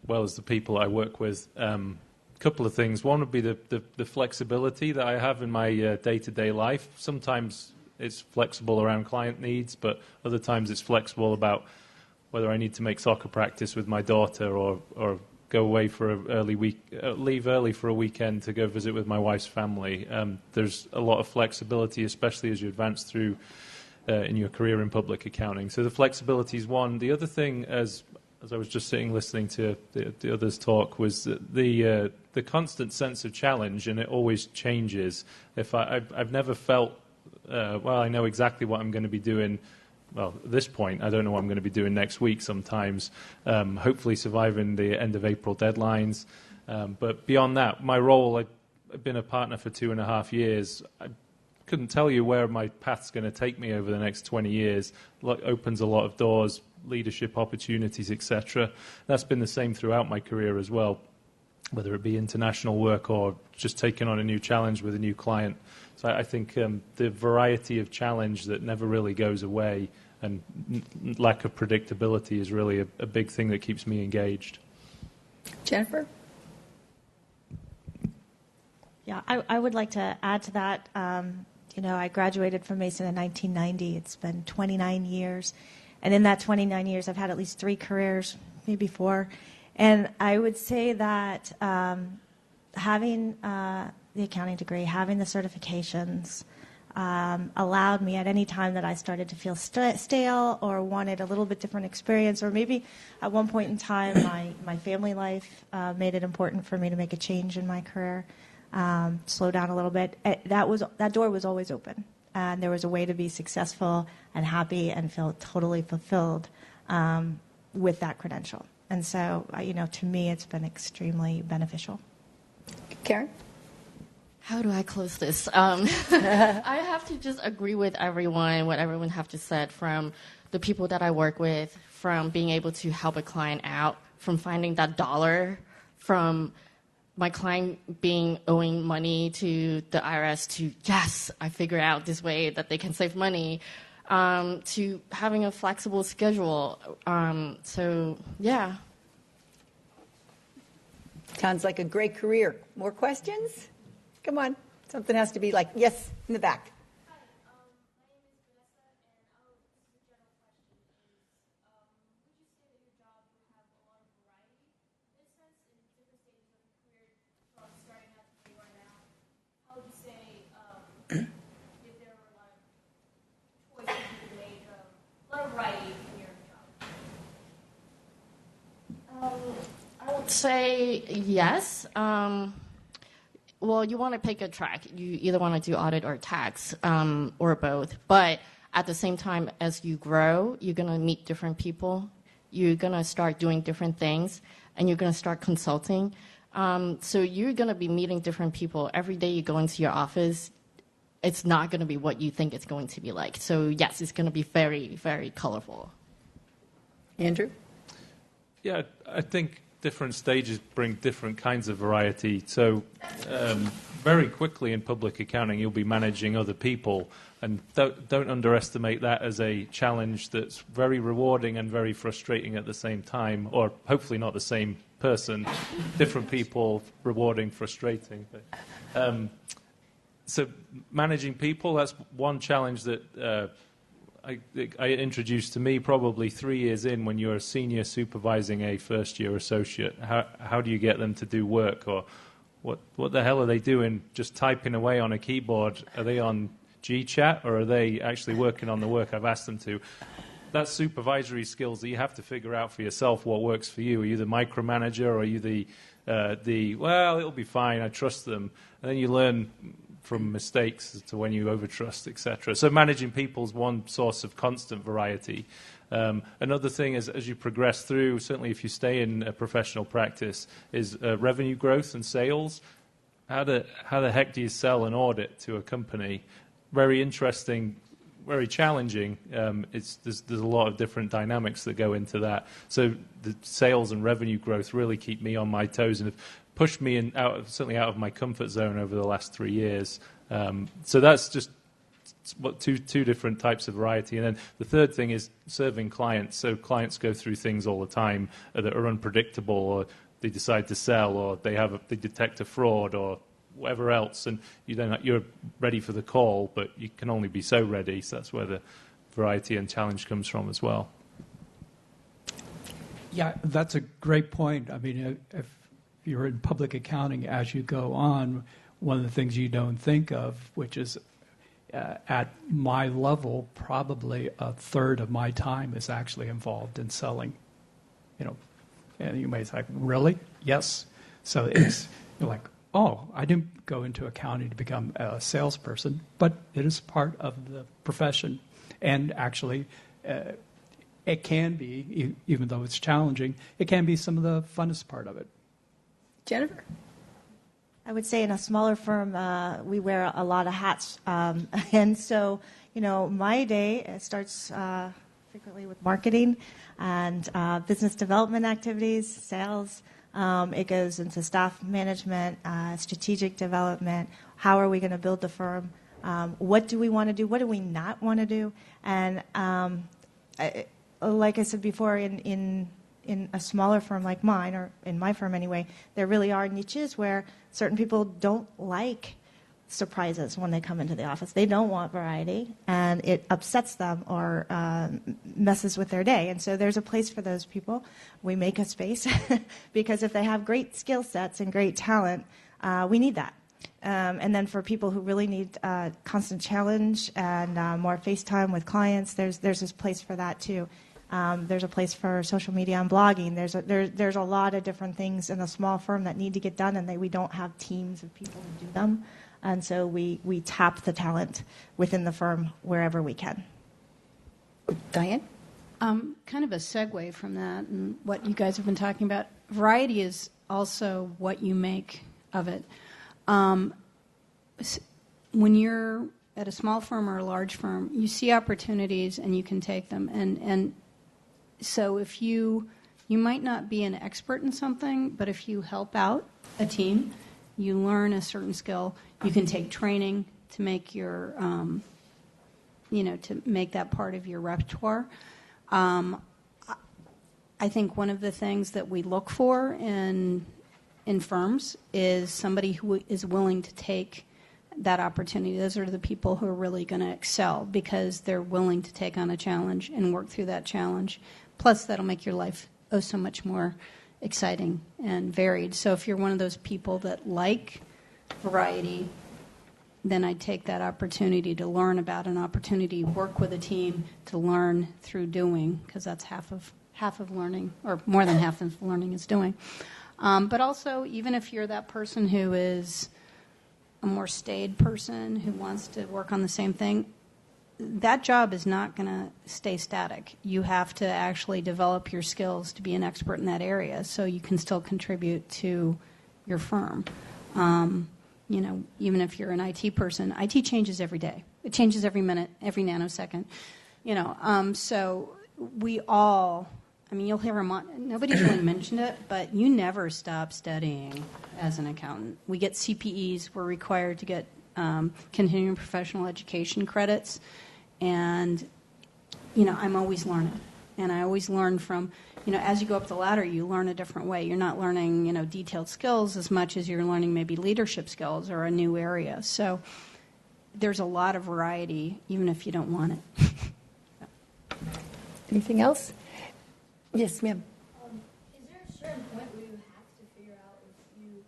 well as the people I work with, a couple of things. One would be the flexibility that I have in my day-to-day life. Sometimes it's flexible around client needs, but other times it's flexible about whether I need to make soccer practice with my daughter or go away for leave early for a weekend to go visit with my wife's family. There's a lot of flexibility, especially as you advance through in your career in public accounting. So the flexibility is one. The other thing, as I was just sitting listening to the others talk, was the constant sense of challenge, and it always changes. I've never felt, I know exactly what I'm going to be doing. Well, at this point, I don't know what I'm going to be doing next week sometimes, hopefully surviving the end of April deadlines. But beyond that, my role, I've been a partner for 2.5 years. I couldn't tell you where my path's going to take me over the next 20 years. It opens a lot of doors, leadership opportunities, etc. That's been the same throughout my career as well, whether it be international work or just taking on a new challenge with a new client. So I think the variety of challenge that never really goes away and lack of predictability is really a big thing that keeps me engaged. Jennifer? Yeah, I would like to add to that. I graduated from Mason in 1990. It's been 29 years. And in that 29 years, I've had at least 3 careers, maybe 4. And I would say that having the accounting degree, having the certifications, allowed me at any time that I started to feel stale or wanted a little bit different experience, or maybe at one point in time my family life made it important for me to make a change in my career, slow down a little bit. That door was always open, and there was a way to be successful and happy and feel totally fulfilled with that credential. And so, to me, it's been extremely beneficial. Karen? How do I close this? I have to just agree with what everyone have just said, from the people that I work with, from being able to help a client out, from finding that dollar, from my client owing money to the IRS to, yes, I figured out this way that they can save money, to having a flexible schedule. So, yeah. Sounds like a great career. More questions? Come on. Something has to be like, yes, in the back. Hi, my name is Vanessa, and this is a general question. Would you say that your job would have a lot of variety in a sense in different stages of your career, from starting out to where you are now? How would you say if there were a lot of choices you could make, a lot of variety in your job? I would say yes. Well, you want to pick a track. You either want to do audit or tax, or both. But at the same time, as you grow, you're going to meet different people. You're going to start doing different things, and you're going to start consulting. So you're going to be meeting different people. Every day you go into your office, it's not going to be what you think it's going to be like. So, yes, it's going to be very, very colorful. Andrew? Yeah, I think different stages bring different kinds of variety. So very quickly in public accounting, you'll be managing other people. And don't underestimate that as a challenge that's very rewarding and very frustrating at the same time, or hopefully not the same person, different people, rewarding, frustrating. So managing people, that's one challenge that I introduced to me probably 3 years in, when you're a senior supervising a first-year associate. How do you get them to do work? Or what the hell are they doing just typing away on a keyboard? Are they on GChat, or are they actually working on the work I've asked them to? That's supervisory skills that you have to figure out for yourself what works for you. Are you the micromanager, or are you the well, it'll be fine, I trust them? And then you learn from mistakes to when you overtrust, etc. So managing people's one source of constant variety. Another thing is, as you progress through, certainly if you stay in a professional practice, is revenue growth and sales. How the heck do you sell an audit to a company? Very interesting, very challenging. There's a lot of different dynamics that go into that. So the sales and revenue growth really keep me on my toes and have pushed me certainly out of my comfort zone over the last 3 years. So that's just two different types of variety. And then the third thing is serving clients. So clients go through things all the time that are unpredictable, or they decide to sell, or they detect a fraud, or whatever else, and you're ready for the call, but you can only be so ready. So that's where the variety and challenge comes from as well. Yeah, that's a great point. I mean, if you're in public accounting as you go on, one of the things you don't think of, which is at my level, probably a third of my time is actually involved in selling. And you may say, really? Yes. So you're like, oh, I didn't go into accounting to become a salesperson, but it is part of the profession. And actually, it can be, even though it's challenging, it can be some of the funnest part of it. Jennifer? I would say in a smaller firm, we wear a lot of hats. And so, my day starts frequently with marketing and business development activities, sales. It goes into staff management, strategic development. How are we going to build the firm? What do we want to do? What do we not want to do? And like I said before, in a smaller firm like mine, or in my firm anyway, there really are niches where certain people don't like surprises when they come into the office. They don't want variety, and it upsets them or messes with their day. And so there's a place for those people. We make a space because if they have great skill sets and great talent, we need that. And then for people who really need constant challenge and more face time with clients, there's this place for that too. There's a place for social media and blogging. There's a lot of different things in a small firm that need to get done, and we don't have teams of people to do them. And so we tap the talent within the firm wherever we can. Diane? Kind of a segue from that and what you guys have been talking about. Variety is also what you make of it. When you're at a small firm or a large firm, you see opportunities and you can take them. And so if you might not be an expert in something, but if you help out a team, you learn a certain skill, you can take training to make your, to make that part of your repertoire. I think one of the things that we look for in firms is somebody who is willing to take that opportunity. Those are the people who are really going to excel because they're willing to take on a challenge and work through that challenge. Plus, that'll make your life so much more exciting and varied. So if you're one of those people that like variety, then I'd take that opportunity to learn about an opportunity, work with a team to learn through doing, because that's half of learning, or more than half of learning is doing. But also, even if you're that person who is a more staid person who wants to work on the same thing, that job is not going to stay static. You have to actually develop your skills to be an expert in that area so you can still contribute to your firm. Even if you're an IT person, IT changes every day. It changes every minute, every nanosecond. So we all, you'll hear nobody's really mentioned it, but you never stop studying as an accountant. We get CPEs. We're required to get continuing professional education credits. And, I'm always learning. And I always learn from, as you go up the ladder, you learn a different way. You're not learning, detailed skills as much as you're learning maybe leadership skills or a new area. So there's a lot of variety, even if you don't want it. Anything else? Yes, ma'am. Is there a certain point where you have to figure out if you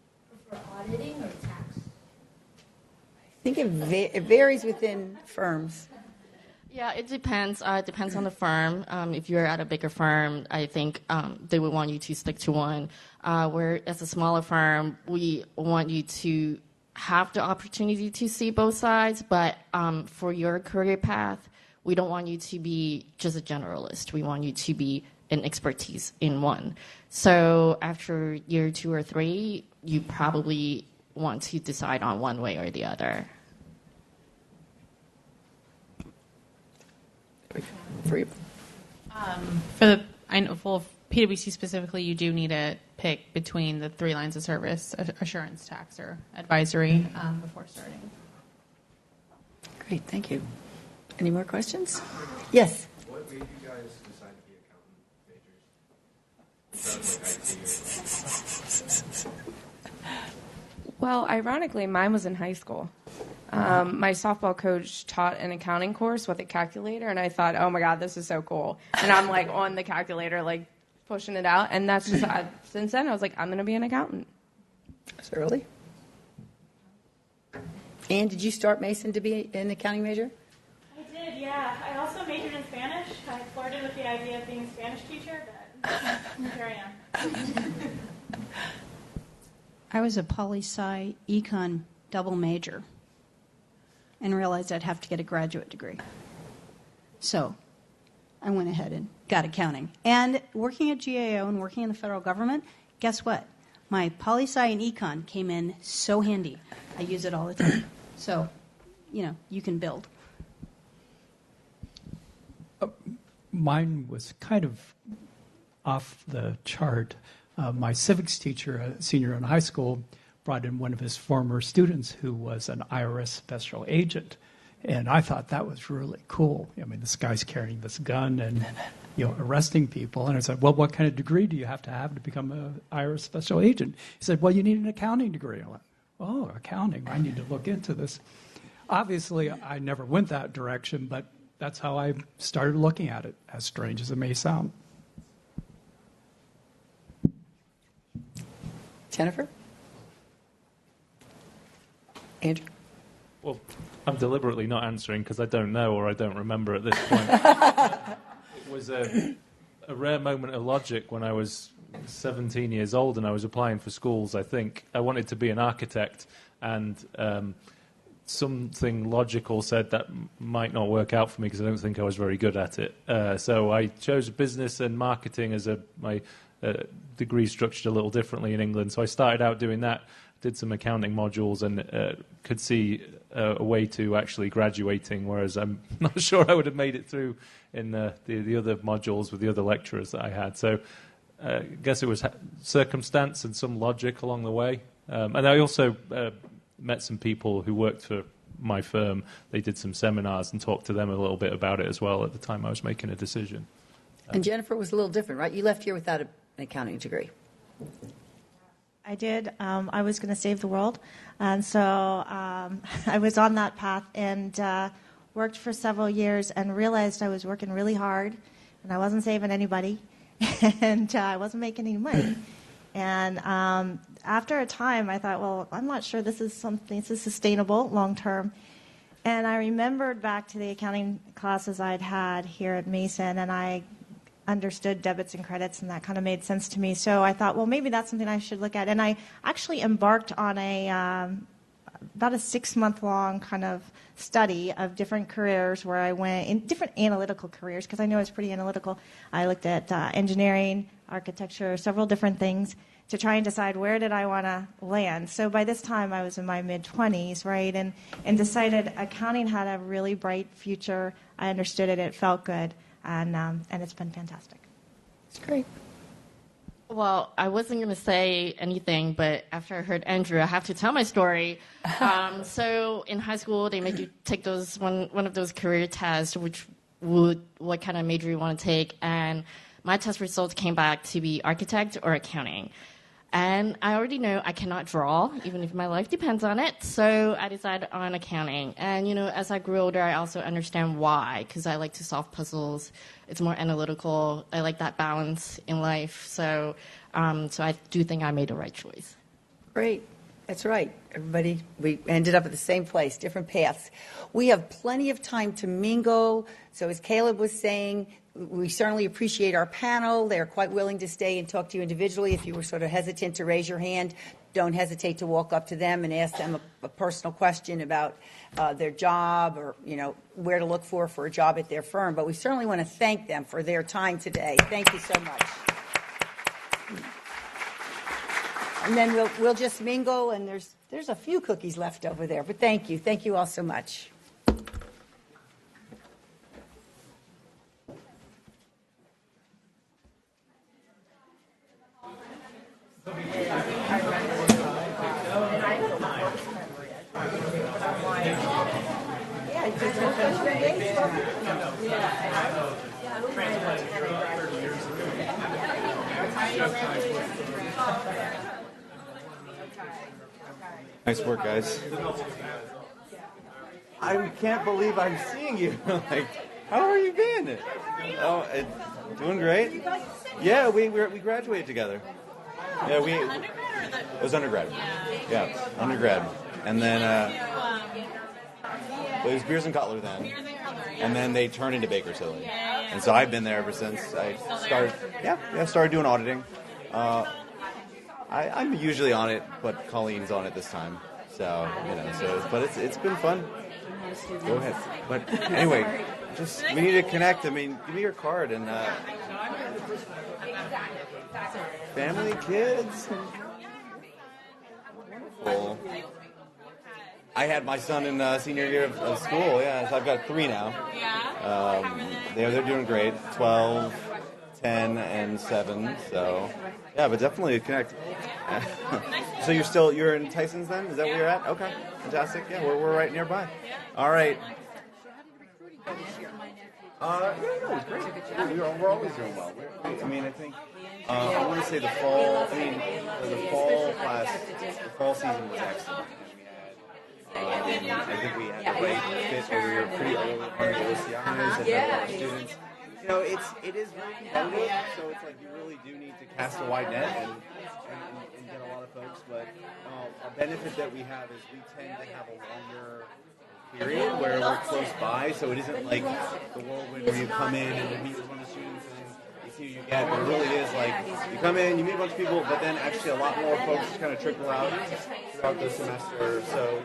prefer auditing or tax? I think it varies within firms. Yeah, it depends. It depends on the firm. If you're at a bigger firm, I think they would want you to stick to one. Where as a smaller firm, we want you to have the opportunity to see both sides, but for your career path, we don't want you to be just a generalist. We want you to be an expertise in one. So after year 2 or 3, you probably want to decide on one way or the other. I know for PwC specifically, you do need to pick between the 3 lines of service: assurance, tax, or advisory before starting. Great, thank you. Any more questions? Yes. What made you guys decide to be accountant majors? Well, ironically, mine was in high school. My softball coach taught an accounting course with a calculator, and I thought, oh my God, this is so cool. And I'm like on the calculator, like pushing it out. And that's just, since then, I was like, I'm going to be an accountant. That's early. Anne, did you start Mason to be an accounting major? I did, yeah. I also majored in Spanish. I flirted with the idea of being a Spanish teacher, but here I am. I was a poli-sci econ double major and realized I'd have to get a graduate degree. So I went ahead and got accounting. And working at GAO and working in the federal government, guess what? My poli-sci and econ came in so handy. I use it all the time. So, you can build. Mine was kind of off the chart. My civics teacher, a senior in high school, brought in one of his former students who was an IRS special agent. And I thought that was really cool. I mean, this guy's carrying this gun and arresting people. And I said, well, what kind of degree do you have to become an IRS special agent? He said, well, you need an accounting degree. I went, oh, accounting. I need to look into this. Obviously, I never went that direction, but that's how I started looking at it, as strange as it may sound. Jennifer? Andrew? Well, I'm deliberately not answering because I don't know or I don't remember at this point. It was a rare moment of logic when I was 17 years old and I was applying for schools, I think. I wanted to be an architect, and something logical said that might not work out for me because I don't think I was very good at it. So I chose business and marketing as my degree structured a little differently in England. So I started out doing that, did some accounting modules, and could see a way to actually graduating, whereas I'm not sure I would have made it through in the other modules with the other lecturers that I had. So I guess it was circumstance and some logic along the way. And I also met some people who worked for my firm. They did some seminars and talked to them a little bit about it as well at the time I was making a decision. And Jennifer was a little different, right? You left here without an accounting degree. I did. I was going to save the world. And so I was on that path and worked for several years and realized I was working really hard and I wasn't saving anybody and I wasn't making any money. And after a time, I thought, well, I'm not sure this is sustainable long term. And I remembered back to the accounting classes I'd had here at Mason, and I understood debits and credits, and that kind of made sense to me. So I thought, well, maybe that's something I should look at. And I actually embarked on about a 6-month-long kind of study of different careers where I went in different analytical careers, because I know it's pretty analytical. I looked at engineering, architecture, several different things to try and decide where did I want to land. So by this time, I was in my mid-20s, right, and decided accounting had a really bright future. I understood it. It felt good. And it's been fantastic. It's great. Well, I wasn't going to say anything, but after I heard Andrew, I have to tell my story. So in high school, they made you take one of those career tests, what kind of major you want to take, and my test results came back to be architect or accounting. And I already know I cannot draw, even if my life depends on it. So I decided on accounting. And, as I grew older, I also understand why, because I like to solve puzzles. It's more analytical. I like that balance in life. So I do think I made the right choice. Great. That's right. Everybody, we ended up at the same place, different paths. We have plenty of time to mingle. So as Caleb was saying, We certainly appreciate our panel. They're quite willing to stay and talk to you individually. If you were sort of hesitant to raise your hand, don't hesitate to walk up to them and ask them a personal question about their job or, where to look for a job at their firm. But we certainly want to thank them for their time today. Thank you so much. And then we'll just mingle, and there's a few cookies left over there. But thank you. Thank you all so much. Nice work, guys. I can't believe I'm seeing you. Like, how are you been? Oh, doing great. Yeah, we graduated together. Yeah, it was undergrad. Yeah, undergrad, and then it was Beers and Cutler then, and then they turned into Baker Tilly, and so I've been there ever since I started. Yeah, started doing auditing. I'm usually on it, but Colleen's on it this time. So, but it's been fun. Go ahead. But anyway, we need to connect. I mean, give me your card and family, kids. Wonderful. I had my son in senior year of school. Yeah, so I've got 3 now. They're doing great. 12, 10, and 7. So. Yeah, but definitely connect. So you're in Tyson's then? Is that where you're at? Okay, fantastic. Yeah, we're right nearby. All right. It was great. We're always doing well. I think I want to say the fall season was excellent. I think we had the right fit where we were pretty early on the OCIs and had a lot of students. It is very competitive, so it's like you really do need to cast a wide net and get a lot of folks. But a benefit that we have is we tend to have a longer period where we're close by, so it isn't like the whirlwind where you come in and you meet with a bunch of students and you see who you get. But it really is like you come in, you meet a bunch of people, but then actually a lot more folks kind of trickle out throughout the semester. So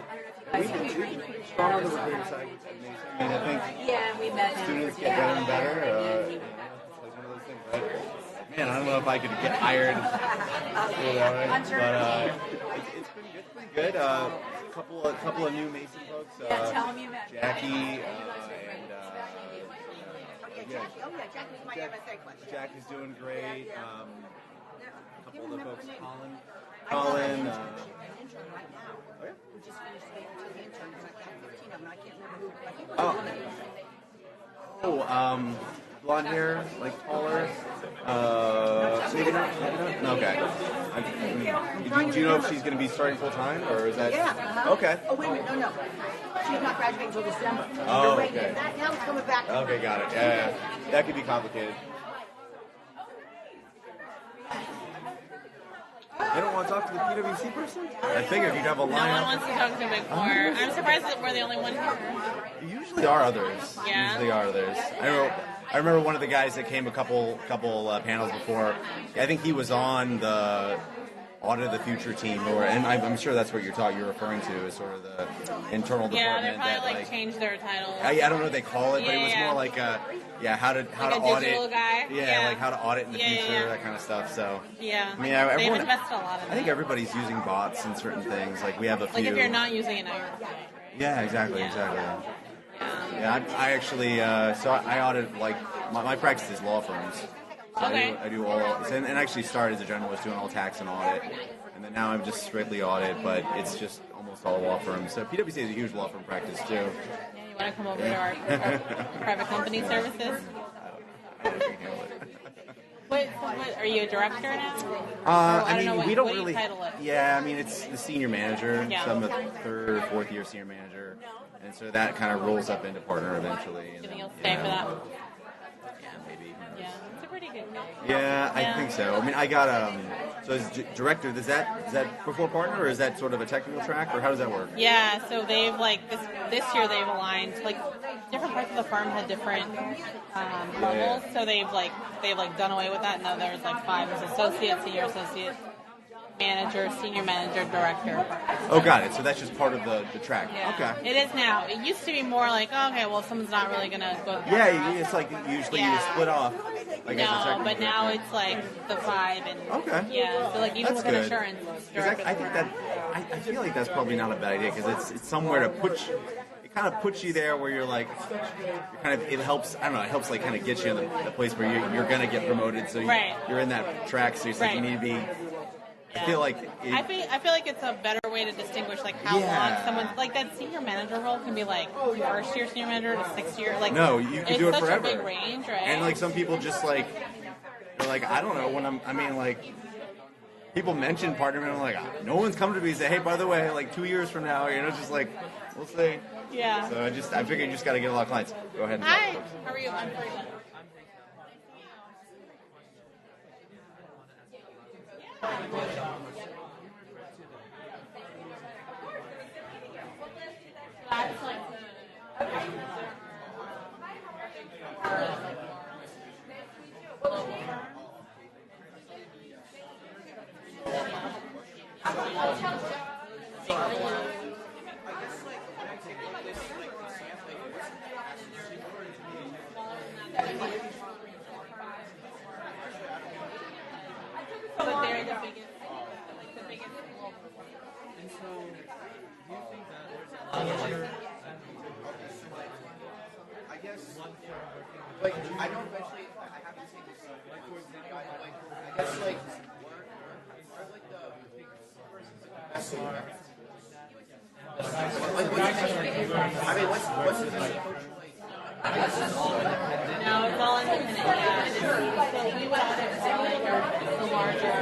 we've been pretty strong on the recruiting side. I think students get better and better. It's like one of those things, right? Man, I don't know if I could get hired. But it's been good. A couple of new Mason folks. Jackie Jackie's doing great. A couple of the folks, Colin. Blonde hair, like taller. Maybe not. Okay. Do you know if she's going to be starting full time, or is that? Yeah. Okay. Oh wait a minute, no. She's not graduating until December. Oh, okay. Now it's coming back. Okay, got it. Yeah. That could be complicated. They don't want to talk to the PwC person? I figured you'd have a line. No one wants to talk to Big Four. I'm surprised that we're the only one here. There usually are others. I remember one of the guys that came a couple panels before. I think he was on the Audit of the Future team, and I'm sure that's what you're referring to as sort of the internal department. Yeah, they probably changed their titles. I don't know what they call it, but it was more like how to audit. Digital guy. Yeah, like how to audit in the future, that kind of stuff. So yeah, I mean, they've invested a lot in I think everybody's using bots in certain things. Like we have a few. Like if you're not using it, now you're okay, right? Yeah, exactly. Yeah, I actually so I audit like my practice is law firms. So okay. I do all, and actually started as a generalist doing all tax and audit, and then now I'm just strictly audit, but it's just almost all law firms. So PwC is a huge law firm practice too. Yeah, you want to come over to our private company services? I don't think handle it. What, are you a director now? I mean, we don't what really. Do you title it? Yeah, I mean, it's the senior manager. Yeah. So I'm a 3rd or 4th year senior manager, and so that kind of rolls up into partner eventually. Do you think you'll stay for that? Yeah, maybe. Yeah, it's a pretty good gig. Yeah, I think so. I mean, I got so as director, is that before partner, or is that sort of a technical track, or how does that work? Yeah, so they've like this year they've aligned like different parts of the firm had different levels, so they've done away with that. Now there's like 5: there's associate, senior associate, manager, senior manager, director. Oh, got it. So that's just part of the track. Yeah. Okay. It is now. It used to be more like, oh, okay, well, someone's not really gonna go. Yeah, it's like usually you split off. Like as a No, technical but now it's like the 5 and okay. Yeah, so like even That's with good. insurance, I think that I feel like that's probably not a bad idea because it's somewhere to put you. It kind of puts you there where you're like, it helps. I don't know. It helps like kind of get you in the place where you're gonna get promoted. So you're in that track. So it's like you need to be. I feel like I feel like it's a better way to distinguish like how long someone's like that senior manager role can be like first year senior manager to 6th year. Like no, you can do it forever. It's such a big range, right? And like some people just like they're like I don't know when I mean like people mention partner and I'm like no one's come to me and say hey by the way like 2 years from now just like we'll see. Yeah. So I figure you just got to get a lot of clients. Go ahead. And Hi. How are you? I'm pretty good. But they're the biggest, like the biggest global. And so, do you think that there's a I guess like I know eventually I have to take this like towards the guy like I guess like are like the big best I mean what's the best No, it's all independent. Yeah, so we would have the larger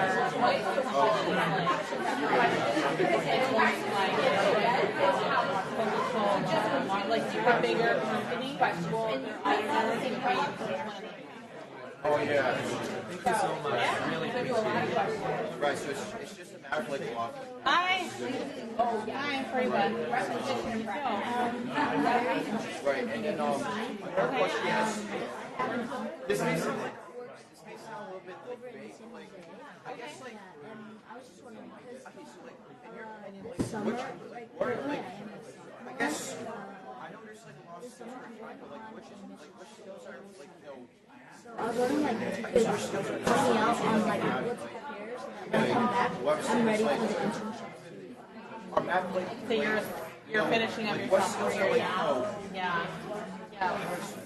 like super bigger company. Oh yeah. Thank you so much. Really appreciate it. Right, so it's just a matter of like walking. Hi. I'm pretty good. Right, and then another question is this may sound a little bit like vague, like I guess like I was just wondering because okay, so like in your opinion, like which I guess I know there's like a lot of skills we're trying, but like which skills are like so I was wondering like if you could help me out on like what to prepare so that when I come back I'm ready for the internship. So you're finishing up your sophomore year, yeah.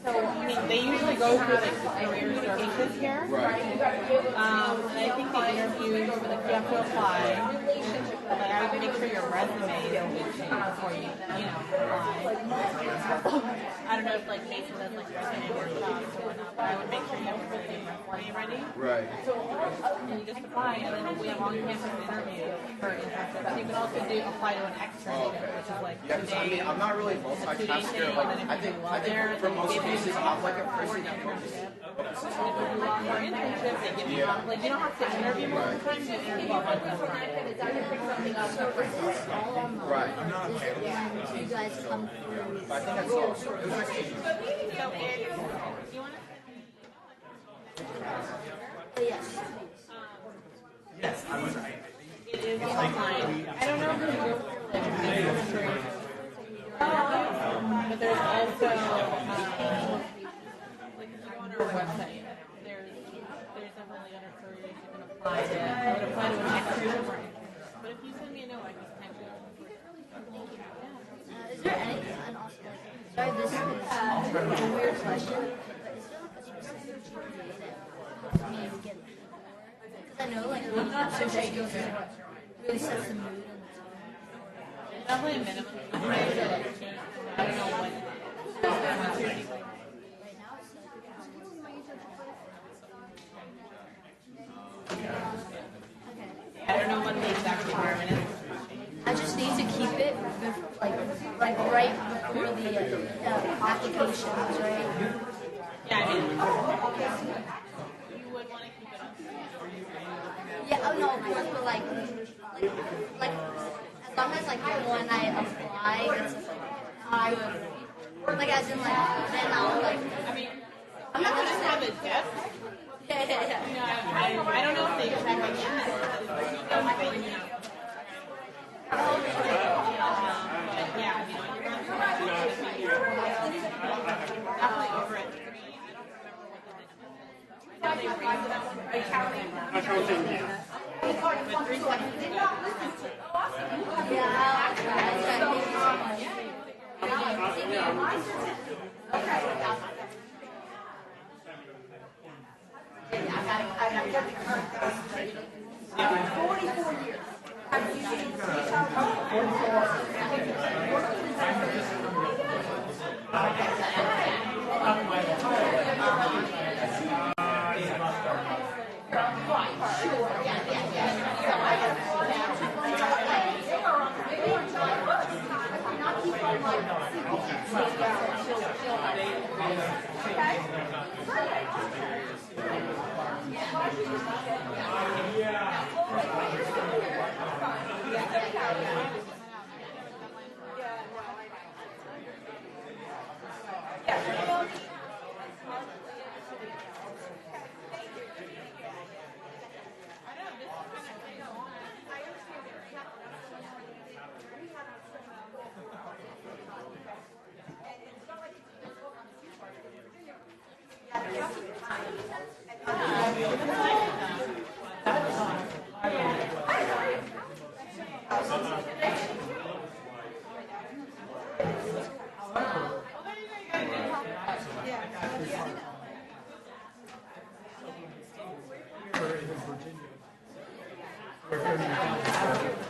So I mean, they usually go through like the career stages here. Right. And I think the interviews, you have to apply. But I would make sure your resume is before you apply. I don't know if like Mason does like resume workshops or whatnot, but I would make sure you have your resume ready. Right. And you just apply, and then we have on-campus interviews for internships. You can also apply to an externship, which is like 2 days. I mean, I'm not really multitasker. Like, I think for most cases, I'm like a person that for internship, they give you like you don't have to interview most of the time. You interview a bunch of times. Right. You guys come through. I think that's all. So if you want Yes. Yes, I was. It is online. I don't know if you go through like but there's also like if you go on our website, there's definitely other careers you can apply to. I would apply to an externship. But if you send me a note, I can type it Is there any, and also like, sorry, this is a weird question, but is there like a specific GPA that helps me get more? Because I know like social skills is what really sets the mood and the tone. Definitely a minimum. I don't know what. I don't know what the exact requirement is. I just need to keep it like right before the applications, right? Yeah, I mean, you would want to keep it up. Yeah, oh no, of course, but like as long as like when I apply, it's I Like as in like, then I'll like. I mean, I'm not gonna have a desk. Yeah. I don't know if they exactly.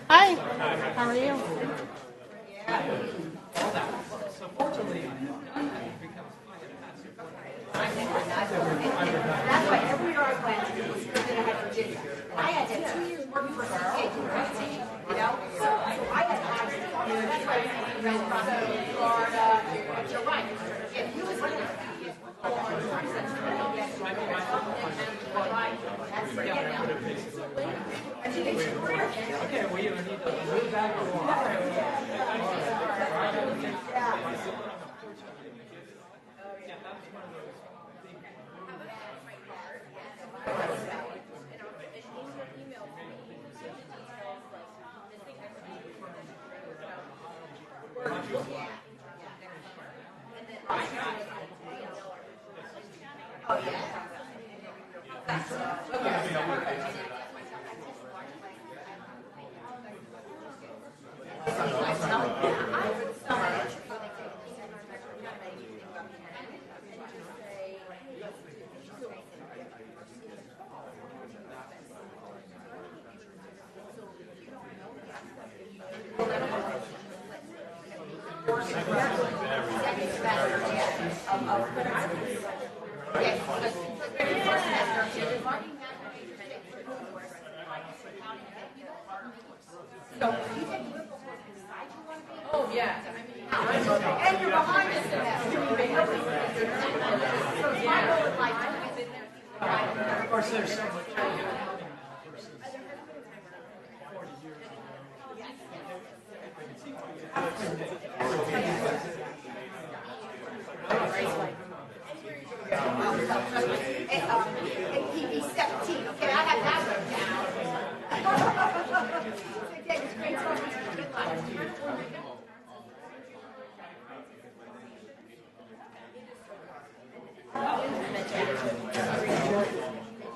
Hi. How are you? That's why every year I went, it was good that I had Virginia. I had to 2 years working for CPA university, you know? So I had to that's why I went from Florida. But you're right. If you was looking at Okay, well, you need to move back along. Oh, yeah. And you're behind us in that. So it's my whole life. Of course, there's so much.